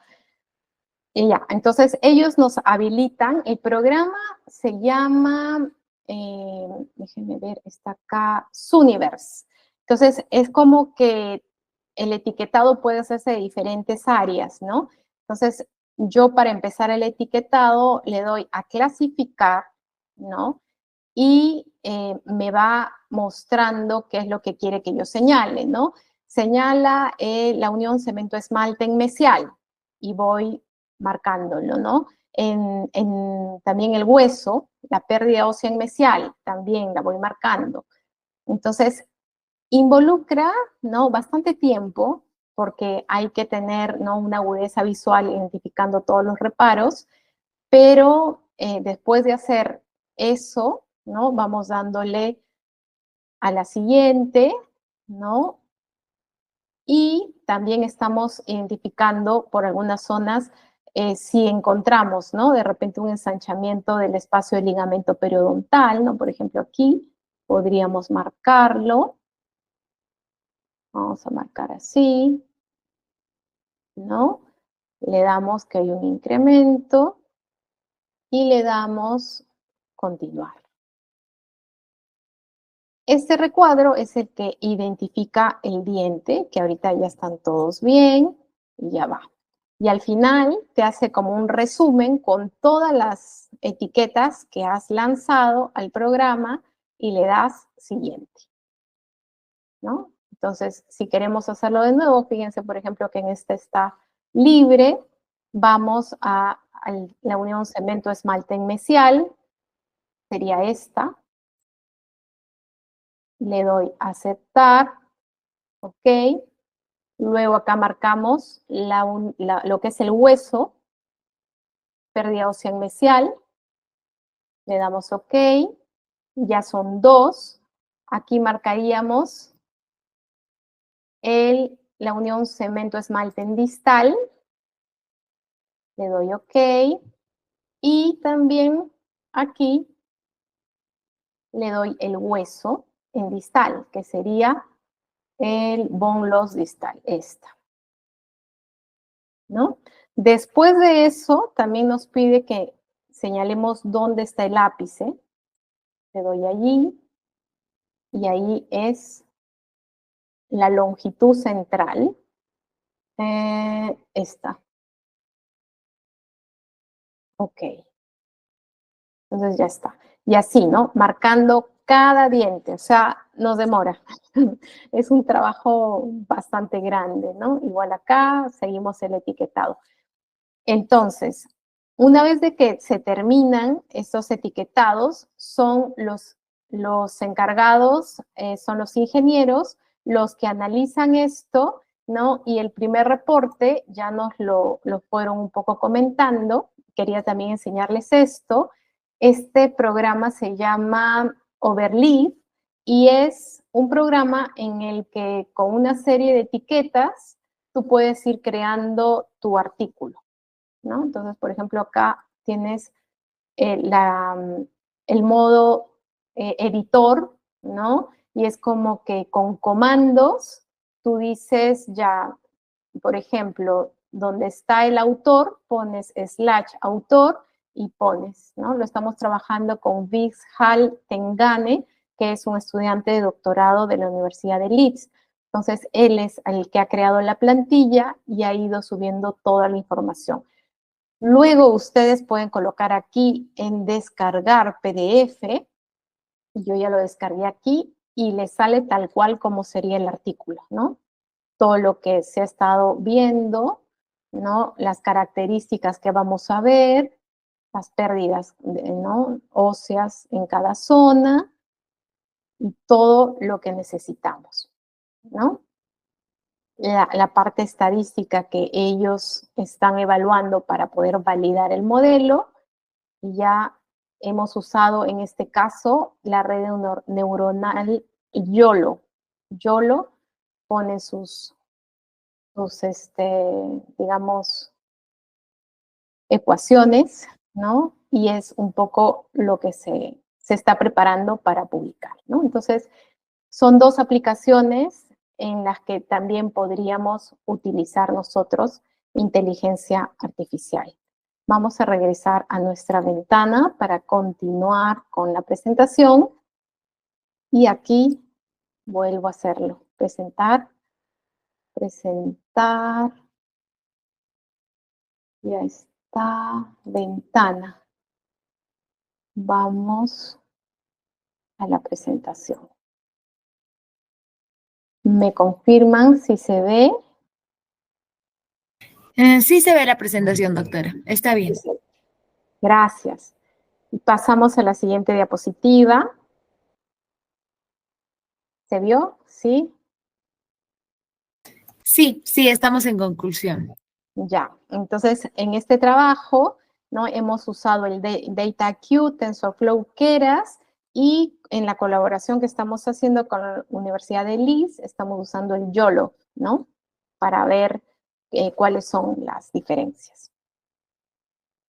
Y ya, entonces ellos nos habilitan. El programa se llama, déjenme ver, está acá, Suniverse. Entonces es como que el etiquetado puede hacerse de diferentes áreas, ¿no? Entonces yo para empezar el etiquetado le doy a clasificar, ¿no? Y me va mostrando qué es lo que quiere que yo señale, ¿no? Señala la unión cemento-esmalte en mesial y voy marcándolo, ¿no? También el hueso, la pérdida ósea en mesial, también la voy marcando. Entonces, involucra, ¿no? Bastante tiempo, porque hay que tener, ¿no? Una agudeza visual identificando todos los reparos, pero después de hacer eso, ¿no? Vamos dándole a la siguiente, ¿no? Y también estamos identificando por algunas zonas si encontramos, ¿no? De repente un ensanchamiento del espacio del ligamento periodontal, ¿no? Por ejemplo, aquí podríamos marcarlo. Vamos a marcar así, ¿no? Le damos que hay un incremento y le damos continuar. Este recuadro es el que identifica el diente, que ahorita ya están todos bien, y ya va. Y al final te hace como un resumen con todas las etiquetas que has lanzado al programa y le das siguiente, ¿no? Entonces, si queremos hacerlo de nuevo, fíjense, por ejemplo, que en este está libre, vamos a la unión cemento-esmalte en mesial, sería esta, le doy a aceptar, ok, luego acá marcamos lo que es el hueso, pérdida ósea en mesial, le damos ok, ya son 2, aquí marcaríamos la unión cemento-esmalte en distal, le doy ok, y también aquí le doy el hueso en distal, que sería el bone loss distal, esta, ¿no? Después de eso, también nos pide que señalemos dónde está el ápice. Le doy allí, y ahí es la longitud central, Esta. Ok. Entonces ya está. Y así, ¿no? Marcando cada diente, o sea, nos demora. Es un trabajo bastante grande, ¿no? Igual acá seguimos el etiquetado. Entonces, una vez de que se terminan estos etiquetados, son los encargados, son los ingenieros, los que analizan esto, ¿no? Y el primer reporte ya nos lo fueron un poco comentando. Quería también enseñarles esto. Este programa se llama Overleaf y es un programa en el que con una serie de etiquetas tú puedes ir creando tu artículo, ¿no? Entonces, por ejemplo, acá tienes el modo editor, ¿no? Y es como que con comandos tú dices ya, por ejemplo, donde está el autor, pones /autor y pones, ¿no? Lo estamos trabajando con Vishal Tengane, que es un estudiante de doctorado de la Universidad de Leeds. Entonces, él es el que ha creado la plantilla y ha ido subiendo toda la información. Luego ustedes pueden colocar aquí en descargar PDF, yo ya lo descargué aquí y les sale tal cual como sería el artículo, ¿no? Todo lo que se ha estado viendo, ¿no? Las características que vamos a ver, las pérdidas, ¿no? Óseas en cada zona y todo lo que necesitamos, ¿no? La parte estadística que ellos están evaluando para poder validar el modelo. Y ya hemos usado en este caso la red neuronal YOLO. YOLO pone digamos, ecuaciones, ¿no? Y es un poco lo que se está preparando para publicar, ¿no? Entonces, son dos aplicaciones en las que también podríamos utilizar nosotros inteligencia artificial. Vamos a regresar a nuestra ventana para continuar con la presentación. Y aquí vuelvo a hacerlo. Presentar. Presentar. Ya está. Ventana. Vamos a la presentación. ¿Me confirman si se ve? Sí se ve la presentación, doctora. Está bien. Gracias. Pasamos a la siguiente diapositiva. ¿Se vio? ¿Sí? Sí, sí, estamos en conclusión. Ya. Entonces, en este trabajo, ¿no? Hemos usado el DataQ, TensorFlow, Keras, y en la colaboración que estamos haciendo con la Universidad de Leeds, estamos usando el YOLO, ¿no? Para ver cuáles son las diferencias.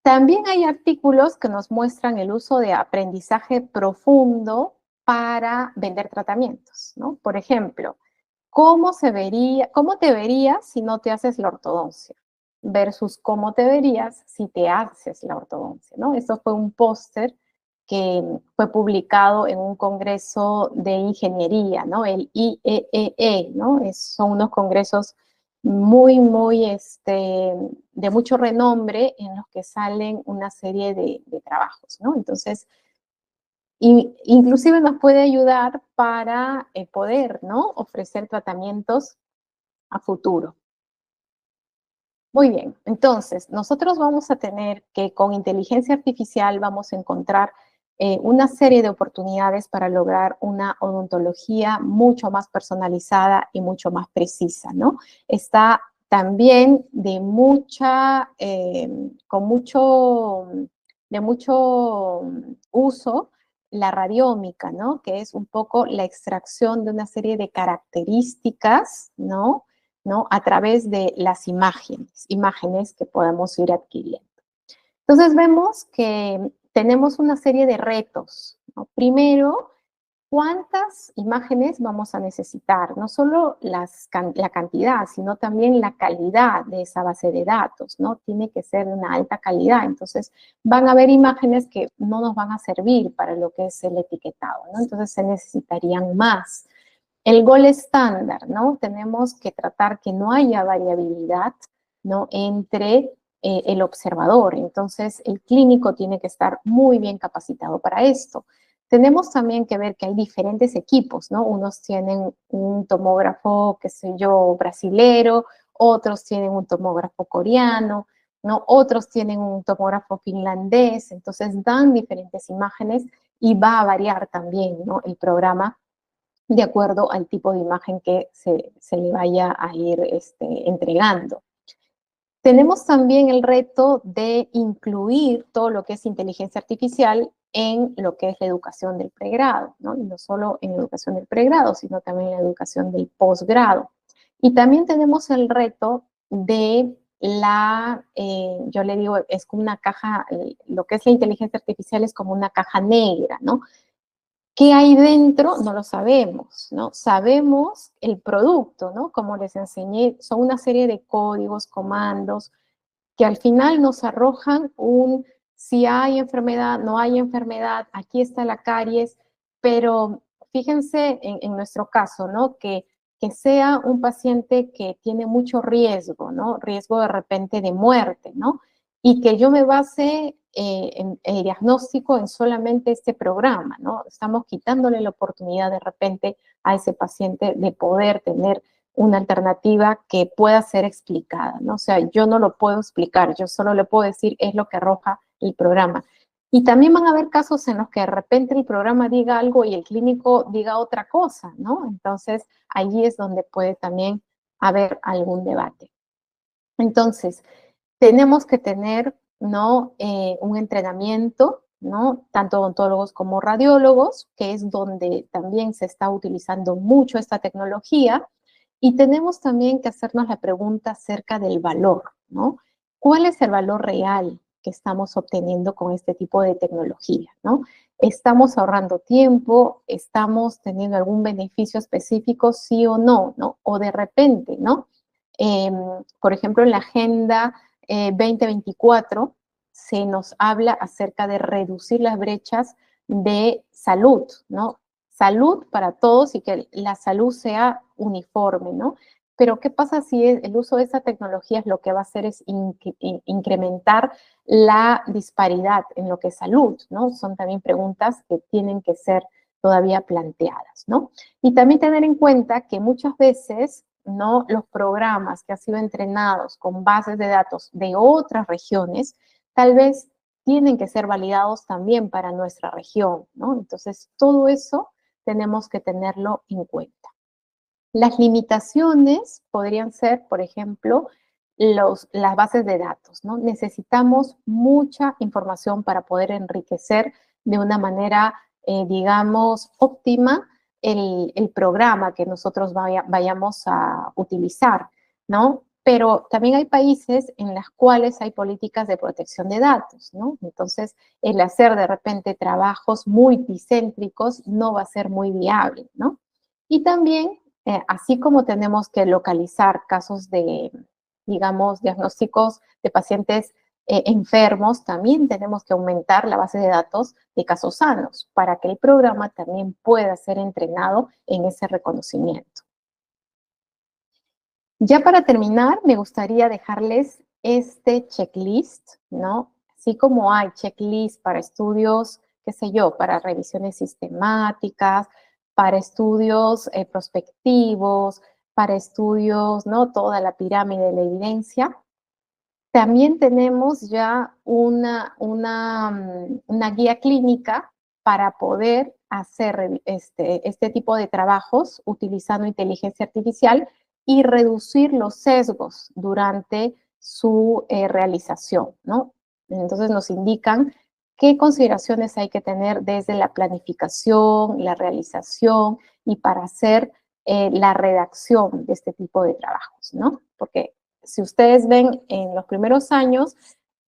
También hay artículos que nos muestran el uso de aprendizaje profundo para vender tratamientos, ¿no? Por ejemplo, ¿cómo te verías si no te haces la ortodoncia? Versus cómo te verías si te haces la ortodoncia, ¿no? Esto fue un póster que fue publicado en un congreso de ingeniería, ¿no? El IEEE, ¿no? Son unos congresos muy, de mucho renombre en los que salen una serie de trabajos, ¿no? Entonces, inclusive nos puede ayudar para poder, ¿no? Ofrecer tratamientos a futuro. Muy bien, entonces nosotros vamos a tener que con inteligencia artificial vamos a encontrar una serie de oportunidades para lograr una odontología mucho más personalizada y mucho más precisa, ¿no? Está también de mucho uso la radiómica, ¿no? Que es un poco la extracción de una serie de características, ¿no? A través de las imágenes que podemos ir adquiriendo. Entonces vemos que tenemos una serie de retos, ¿no? Primero, ¿cuántas imágenes vamos a necesitar? No solo la cantidad, sino también la calidad de esa base de datos, ¿no? Tiene que ser de una alta calidad. Entonces, van a haber imágenes que no nos van a servir para lo que es el etiquetado, ¿no? Entonces, se necesitarían más. El gol estándar, ¿no? Tenemos que tratar que no haya variabilidad, ¿no? Entre el observador. Entonces, el clínico tiene que estar muy bien capacitado para esto. Tenemos también que ver que hay diferentes equipos, ¿no? Unos tienen un tomógrafo, qué sé yo, brasilero, otros tienen un tomógrafo coreano, ¿no? Otros tienen un tomógrafo finlandés, entonces dan diferentes imágenes y va a variar también, ¿no? El programa de acuerdo al tipo de imagen que se le vaya a ir entregando. Tenemos también el reto de incluir todo lo que es inteligencia artificial en lo que es la educación del pregrado, ¿no? Y no solo en la educación del pregrado, sino también en la educación del posgrado. Y también tenemos el reto de yo le digo, es como una caja, lo que es la inteligencia artificial es como una caja negra, ¿no? ¿Qué hay dentro? No lo sabemos, ¿no? Sabemos el producto, ¿no? Como les enseñé, son una serie de códigos, comandos, que al final nos arrojan si hay enfermedad, no hay enfermedad, aquí está la caries, pero fíjense en nuestro caso, ¿no? Que sea un paciente que tiene mucho riesgo, ¿no? Riesgo de repente de muerte, ¿no? Y que yo me base en el diagnóstico en solamente este programa, ¿no? Estamos quitándole la oportunidad de repente a ese paciente de poder tener una alternativa que pueda ser explicada, ¿no? O sea, yo no lo puedo explicar, yo solo le puedo decir es lo que arroja el programa. Y también van a haber casos en los que de repente el programa diga algo y el clínico diga otra cosa, ¿no? Entonces, allí es donde puede también haber algún debate. Entonces, tenemos que tener, ¿no? Un entrenamiento, ¿no? Tanto odontólogos como radiólogos, que es donde también se está utilizando mucho esta tecnología. Y tenemos también que hacernos la pregunta acerca del valor, ¿no? ¿Cuál es el valor real que estamos obteniendo con este tipo de tecnología, ¿no? ¿Estamos ahorrando tiempo? ¿Estamos teniendo algún beneficio específico, sí o no, ¿no? O de repente, ¿no? Por ejemplo, en la agenda 2024 se nos habla acerca de reducir las brechas de salud, ¿no? Salud para todos y que la salud sea uniforme, ¿no? Pero ¿qué pasa si el uso de esa tecnología es lo que va a hacer es incrementar la disparidad en lo que es salud, ¿no? Son también preguntas que tienen que ser todavía planteadas, ¿no? Y también tener en cuenta que muchas veces, ¿no? Los programas que han sido entrenados con bases de datos de otras regiones, tal vez tienen que ser validados también para nuestra región, ¿no? Entonces, todo eso tenemos que tenerlo en cuenta. Las limitaciones podrían ser, por ejemplo, las bases de datos, ¿no? Necesitamos mucha información para poder enriquecer de una manera, digamos, óptima el programa que nosotros vayamos a utilizar, ¿no? Pero también hay países en los cuales hay políticas de protección de datos, ¿no? Entonces, el hacer de repente trabajos multicéntricos no va a ser muy viable, ¿no? Y también, así como tenemos que localizar casos de, digamos, diagnósticos de pacientes enfermos, también tenemos que aumentar la base de datos de casos sanos para que el programa también pueda ser entrenado en ese reconocimiento. Ya para terminar, me gustaría dejarles este checklist, ¿no? Así como hay checklist para estudios, qué sé yo, para revisiones sistemáticas, para estudios prospectivos, para estudios, ¿no? Toda la pirámide de la evidencia. También tenemos ya una guía clínica para poder hacer este tipo de trabajos utilizando inteligencia artificial y reducir los sesgos durante su realización, ¿no? Entonces nos indican qué consideraciones hay que tener desde la planificación, la realización y para hacer la redacción de este tipo de trabajos, ¿no? Porque si ustedes ven en los primeros años,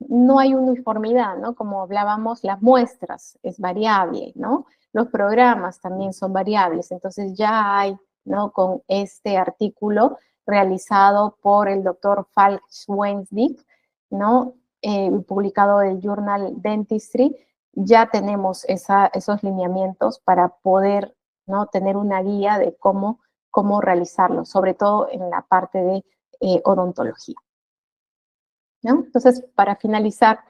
no hay uniformidad, ¿no? Como hablábamos, las muestras es variable, ¿no? Los programas también son variables, entonces ya hay, ¿no? Con este artículo realizado por el doctor Falk Schweinstich, ¿no? Publicado en el Journal Dentistry, ya tenemos esos lineamientos para poder, ¿no? Tener una guía de cómo cómo realizarlo, sobre todo en la parte de odontología, ¿no? Entonces, para finalizar,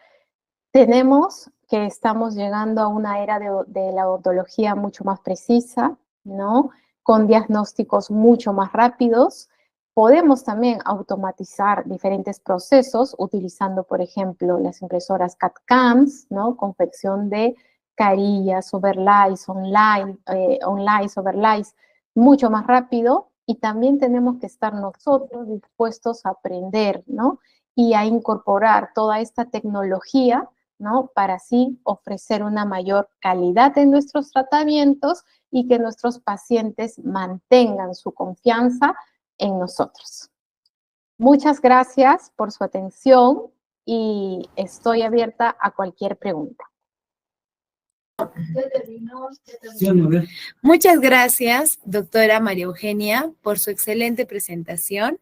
tenemos que estamos llegando a una era de la odontología mucho más precisa, ¿no? Con diagnósticos mucho más rápidos. Podemos también automatizar diferentes procesos utilizando, por ejemplo, las impresoras CAD/CAMs, ¿no? Confección de carillas, overlays, onlays, overlays, mucho más rápido. Y también tenemos que estar nosotros dispuestos a aprender, ¿no? Y a incorporar toda esta tecnología, ¿no? Para así ofrecer una mayor calidad en nuestros tratamientos y que nuestros pacientes mantengan su confianza en nosotros. Muchas gracias por su atención y estoy abierta a cualquier pregunta. Muchas gracias, doctora María Eugenia, por su excelente presentación.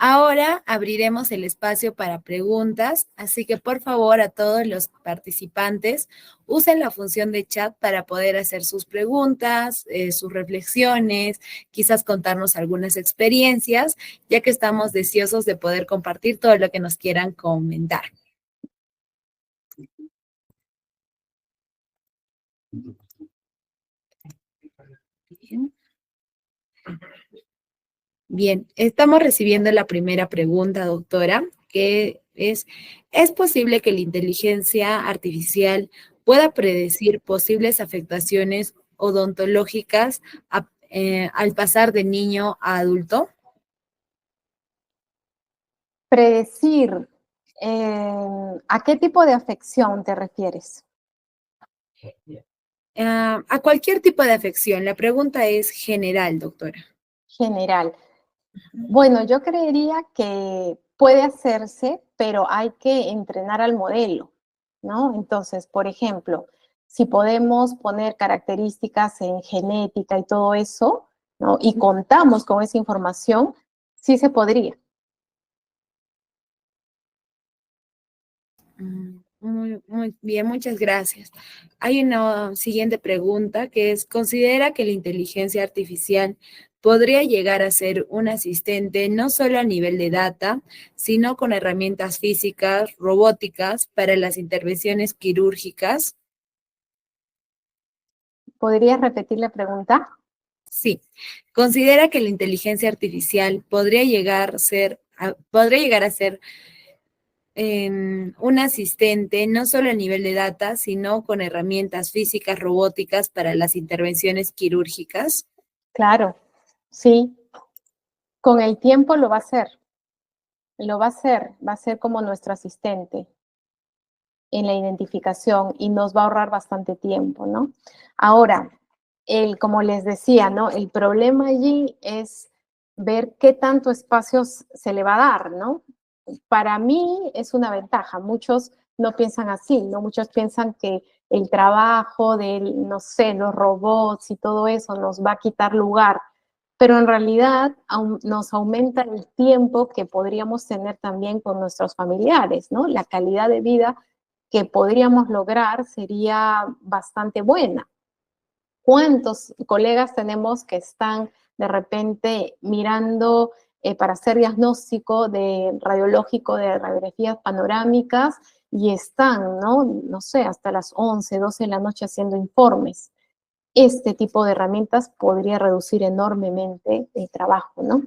Ahora abriremos el espacio para preguntas, así que por favor a todos los participantes usen la función de chat para poder hacer sus preguntas, sus reflexiones, quizás contarnos algunas experiencias, ya que estamos deseosos de poder compartir todo lo que nos quieran comentar. Bien. Bien, estamos recibiendo la primera pregunta, doctora, que ¿es posible que la inteligencia artificial pueda predecir posibles afectaciones odontológicas al pasar de niño a adulto? Predecir, ¿a qué tipo de afección te refieres? A cualquier tipo de afección. La pregunta es general, doctora. General. Bueno, yo creería que puede hacerse, pero hay que entrenar al modelo, ¿no? Entonces, por ejemplo, si podemos poner características en genética y todo eso, ¿no? Y contamos con esa información, sí se podría. Muy bien, muchas gracias. Hay una siguiente pregunta que es, ¿considera que la inteligencia artificial podría llegar a ser un asistente no solo a nivel de data, sino con herramientas físicas, robóticas para las intervenciones quirúrgicas? ¿Podrías repetir la pregunta? Sí. ¿Considera que la inteligencia artificial podría llegar a ser un asistente, no solo a nivel de data, sino con herramientas físicas, robóticas para las intervenciones quirúrgicas? Claro, sí. Con el tiempo lo va a hacer. Lo va a ser como nuestro asistente en la identificación y nos va a ahorrar bastante tiempo, ¿no? Ahora, como les decía, ¿no? El problema allí es ver qué tanto espacio se le va a dar, ¿no? Para mí es una ventaja. Muchos no piensan así, ¿no? Muchos piensan que el trabajo de, no sé, los robots y todo eso nos va a quitar lugar, pero en realidad nos aumenta el tiempo que podríamos tener también con nuestros familiares, ¿no? La calidad de vida que podríamos lograr sería bastante buena. ¿Cuántos colegas tenemos que están de repente mirando para hacer diagnóstico radiológico de radiografías panorámicas y están, no sé, hasta las 11, 12 de la noche haciendo informes? Este tipo de herramientas podría reducir enormemente el trabajo, ¿no?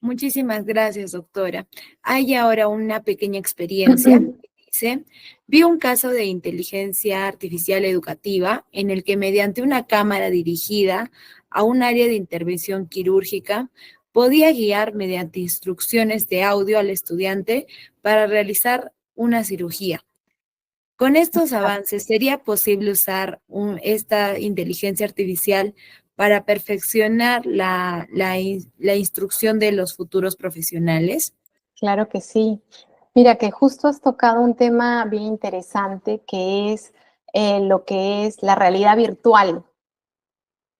Muchísimas gracias, doctora. Hay ahora una pequeña experiencia. Dice, vi un caso de inteligencia artificial educativa en el que mediante una cámara dirigida a un área de intervención quirúrgica podía guiar mediante instrucciones de audio al estudiante para realizar una cirugía. Con estos avances, ¿sería posible usar esta inteligencia artificial para perfeccionar la instrucción de los futuros profesionales? Claro que sí. Mira que justo has tocado un tema bien interesante que es lo que es la realidad virtual,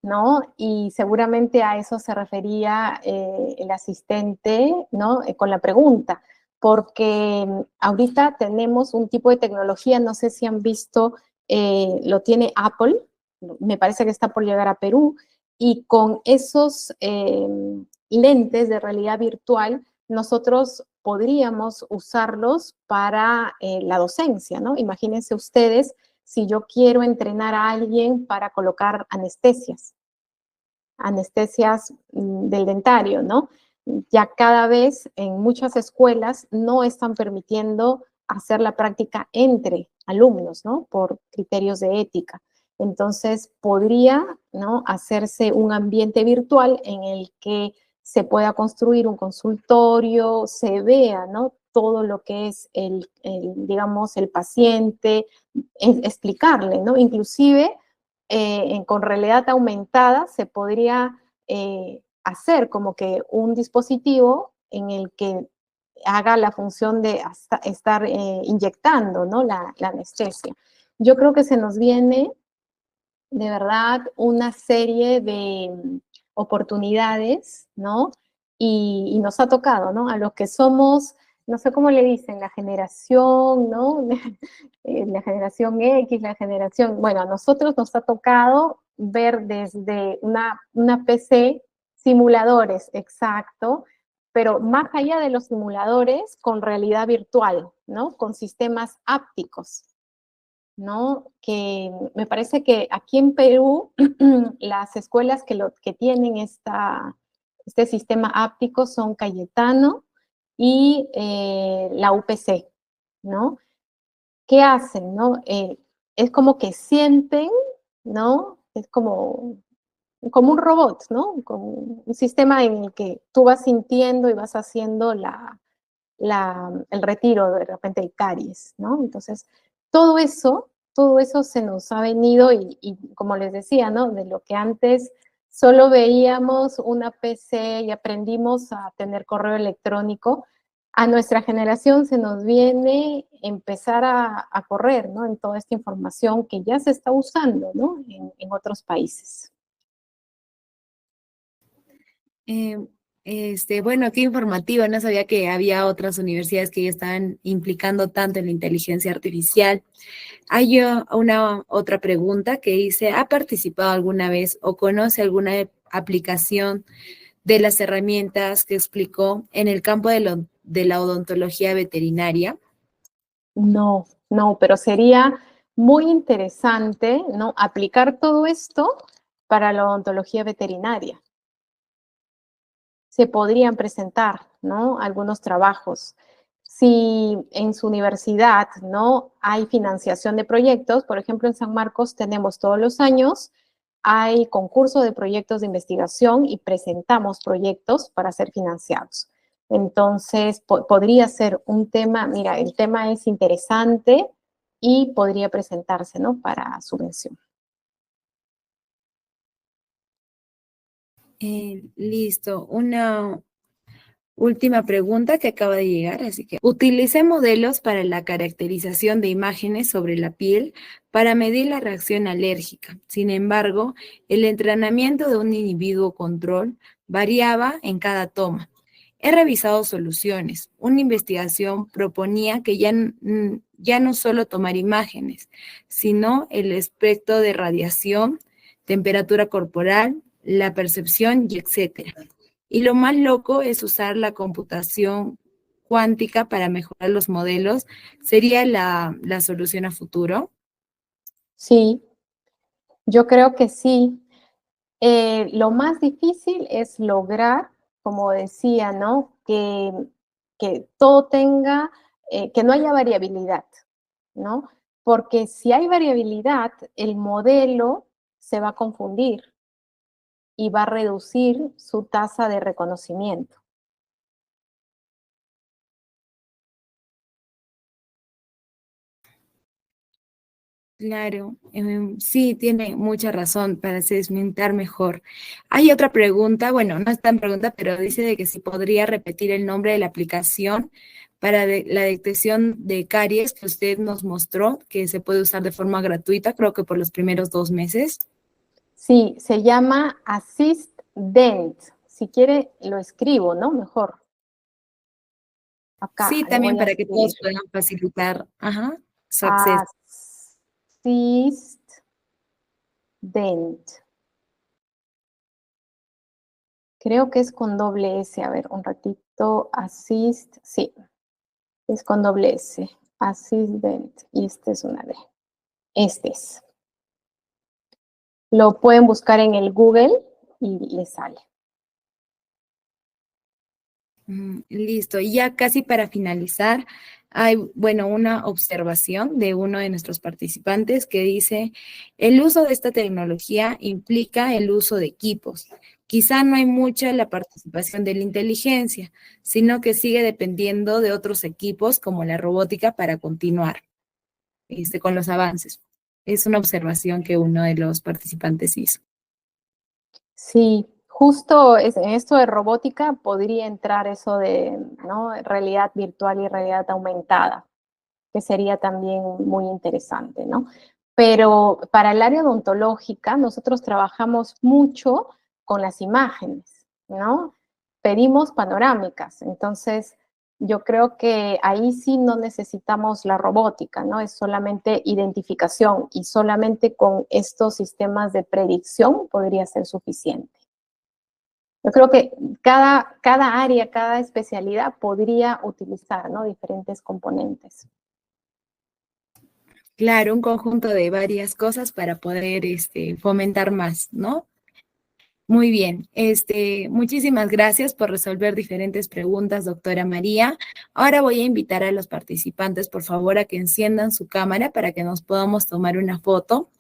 ¿no? Y seguramente a eso se refería el asistente, ¿no? Con la pregunta, porque ahorita tenemos un tipo de tecnología, no sé si han visto, lo tiene Apple, me parece que está por llegar a Perú, y con esos lentes de realidad virtual, nosotros podríamos usarlos para la docencia, ¿no? Imagínense ustedes si yo quiero entrenar a alguien para colocar anestesias del dentario, ¿no? Ya cada vez en muchas escuelas no están permitiendo hacer la práctica entre alumnos, ¿no? Por criterios de ética. Entonces, podría, ¿no?, hacerse un ambiente virtual en el que se pueda construir un consultorio, se vea, ¿no?, todo lo que es digamos, el paciente, explicarle, ¿no? Inclusive, con realidad aumentada se podría hacer como que un dispositivo en el que haga la función de estar inyectando, ¿no?, la anestesia. Yo creo que se nos viene de verdad una serie de oportunidades, ¿no? Y nos ha tocado, ¿no? A los que somos, no sé cómo le dicen, la generación, ¿no? La generación X, la generación, bueno, a nosotros nos ha tocado ver desde una PC simuladores, exacto, pero más allá de los simuladores, con realidad virtual, ¿no? Con sistemas ápticos, ¿no? Que me parece que aquí en Perú, las escuelas que tienen este sistema áptico son Cayetano y la UPC, ¿no? ¿Qué hacen, no? Es como que sienten, ¿no? Es como un robot, ¿no? Como un sistema en el que tú vas sintiendo y vas haciendo el retiro de repente de caries, ¿no? Entonces, todo eso se nos ha venido y como les decía, ¿no? De lo que antes solo veíamos una PC y aprendimos a tener correo electrónico, a nuestra generación se nos viene empezar a correr, ¿no? En toda esta información que ya se está usando, ¿no? En otros países. Bueno, qué informativo, no sabía que había otras universidades que ya estaban implicando tanto en la inteligencia artificial. Hay una otra pregunta que dice, ¿ha participado alguna vez o conoce alguna aplicación de las herramientas que explicó en el campo de la odontología veterinaria? No, no, pero sería muy interesante, ¿no?, aplicar todo esto para la odontología veterinaria. Se podrían presentar, ¿no?, algunos trabajos. Si en su universidad, ¿no?, hay financiación de proyectos, por ejemplo, en San Marcos tenemos todos los años, hay concurso de proyectos de investigación y presentamos proyectos para ser financiados. Entonces, podría ser un tema, mira, el tema es interesante y podría presentarse, ¿no?, para subvención. Listo. Una última pregunta que acaba de llegar, así que utilicé modelos para la caracterización de imágenes sobre la piel para medir la reacción alérgica. Sin embargo, el entrenamiento de un individuo control variaba en cada toma. He revisado soluciones. Una investigación proponía que ya no solo tomar imágenes, sino el espectro de radiación, temperatura corporal, la percepción y etcétera. Y lo más loco es usar la computación cuántica para mejorar los modelos. ¿Sería la solución a futuro? Sí, yo creo que sí. Lo más difícil es lograr, como decía, ¿no?, que todo tenga, que no haya variabilidad, ¿no? Porque si hay variabilidad, el modelo se va a confundir y va a reducir su tasa de reconocimiento. Claro, sí, tiene mucha razón para segmentar mejor. Hay otra pregunta, bueno, no es tan pregunta, pero dice de que si podría repetir el nombre de la aplicación para la detección de caries que usted nos mostró, que se puede usar de forma gratuita, creo que por los primeros 2 meses. Sí, se llama Assist Dent. Si quiere, lo escribo, ¿no? Mejor. Acá Sí, lo también voy a para que escribir. todos puedan facilitar, su acceso. Assist Assistant. Creo que es con doble S. A ver, un ratito. Assist. Sí, es con doble S. Assistant. Y este es una D. Este es. Lo pueden buscar en el Google y les sale. Listo. Y ya casi para finalizar, hay, bueno, una observación de uno de nuestros participantes que dice, el uso de esta tecnología implica el uso de equipos. Quizá no hay mucha la participación de la inteligencia, sino que sigue dependiendo de otros equipos como la robótica para continuar con los avances. Es una observación que uno de los participantes hizo. Sí, justo en esto de robótica podría entrar eso de, ¿no?, realidad virtual y realidad aumentada, que sería también muy interesante, ¿no? Pero para el área odontológica nosotros trabajamos mucho con las imágenes, ¿no? Pedimos panorámicas, entonces yo creo que ahí sí no necesitamos la robótica, ¿no? Es solamente identificación y solamente con estos sistemas de predicción podría ser suficiente. Yo creo que cada área, cada especialidad podría utilizar, ¿no?, diferentes componentes. Claro, un conjunto de varias cosas para poder fomentar más, ¿no? Muy bien, muchísimas gracias por resolver diferentes preguntas, doctora María. Ahora voy a invitar a los participantes, por favor, a que enciendan su cámara para que nos podamos tomar una foto,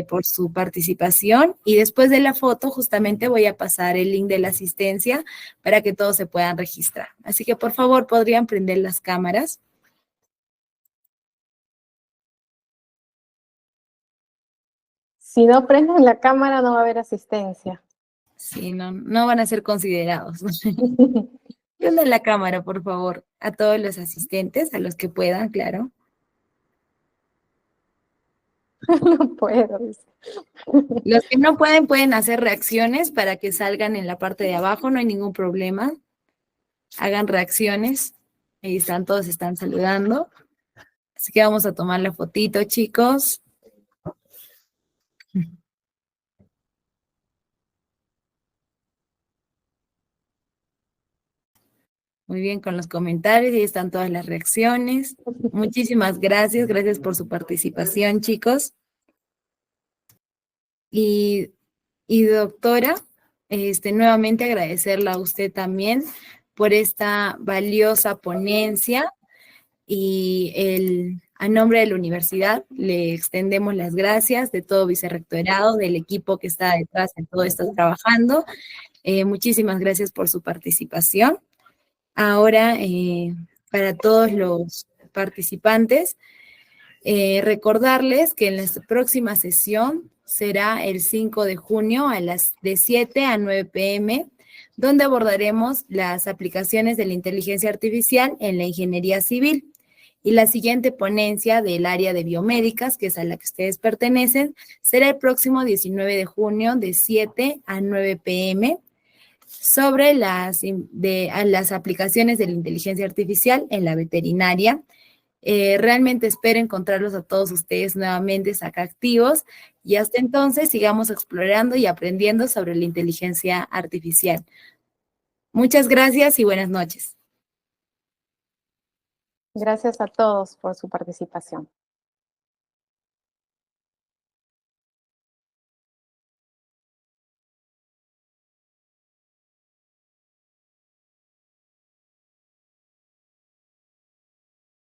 por su participación. Y después de la foto, justamente voy a pasar el link de la asistencia para que todos se puedan registrar. Así que, por favor, ¿podrían prender las cámaras? Si no prenden la cámara no va a haber asistencia. Sí, no van a ser considerados. Prendan la cámara, por favor, a todos los asistentes, a los que puedan, claro. No puedo. Los que no pueden hacer reacciones para que salgan en la parte de abajo, no hay ningún problema. Hagan reacciones. Ahí están, todos están saludando. Así que vamos a tomar la fotito, chicos. Muy bien, con los comentarios, ahí están todas las reacciones. Muchísimas gracias por su participación, chicos. Y doctora, nuevamente agradecerle a usted también por esta valiosa ponencia y a nombre de la universidad le extendemos las gracias de todo vicerrectorado, del equipo que está detrás de todo esto trabajando. Muchísimas gracias por su participación. Ahora, para todos los participantes, recordarles que en la próxima sesión será el 5 de junio de 7 a 9 p.m., donde abordaremos las aplicaciones de la inteligencia artificial en la ingeniería civil. Y la siguiente ponencia del área de biomédicas, que es a la que ustedes pertenecen, será el próximo 19 de junio de 7 a 9 p.m., sobre las aplicaciones de la inteligencia artificial en la veterinaria. Realmente espero encontrarlos a todos ustedes nuevamente acá activos y hasta entonces sigamos explorando y aprendiendo sobre la inteligencia artificial. Muchas gracias y buenas noches. Gracias a todos por su participación.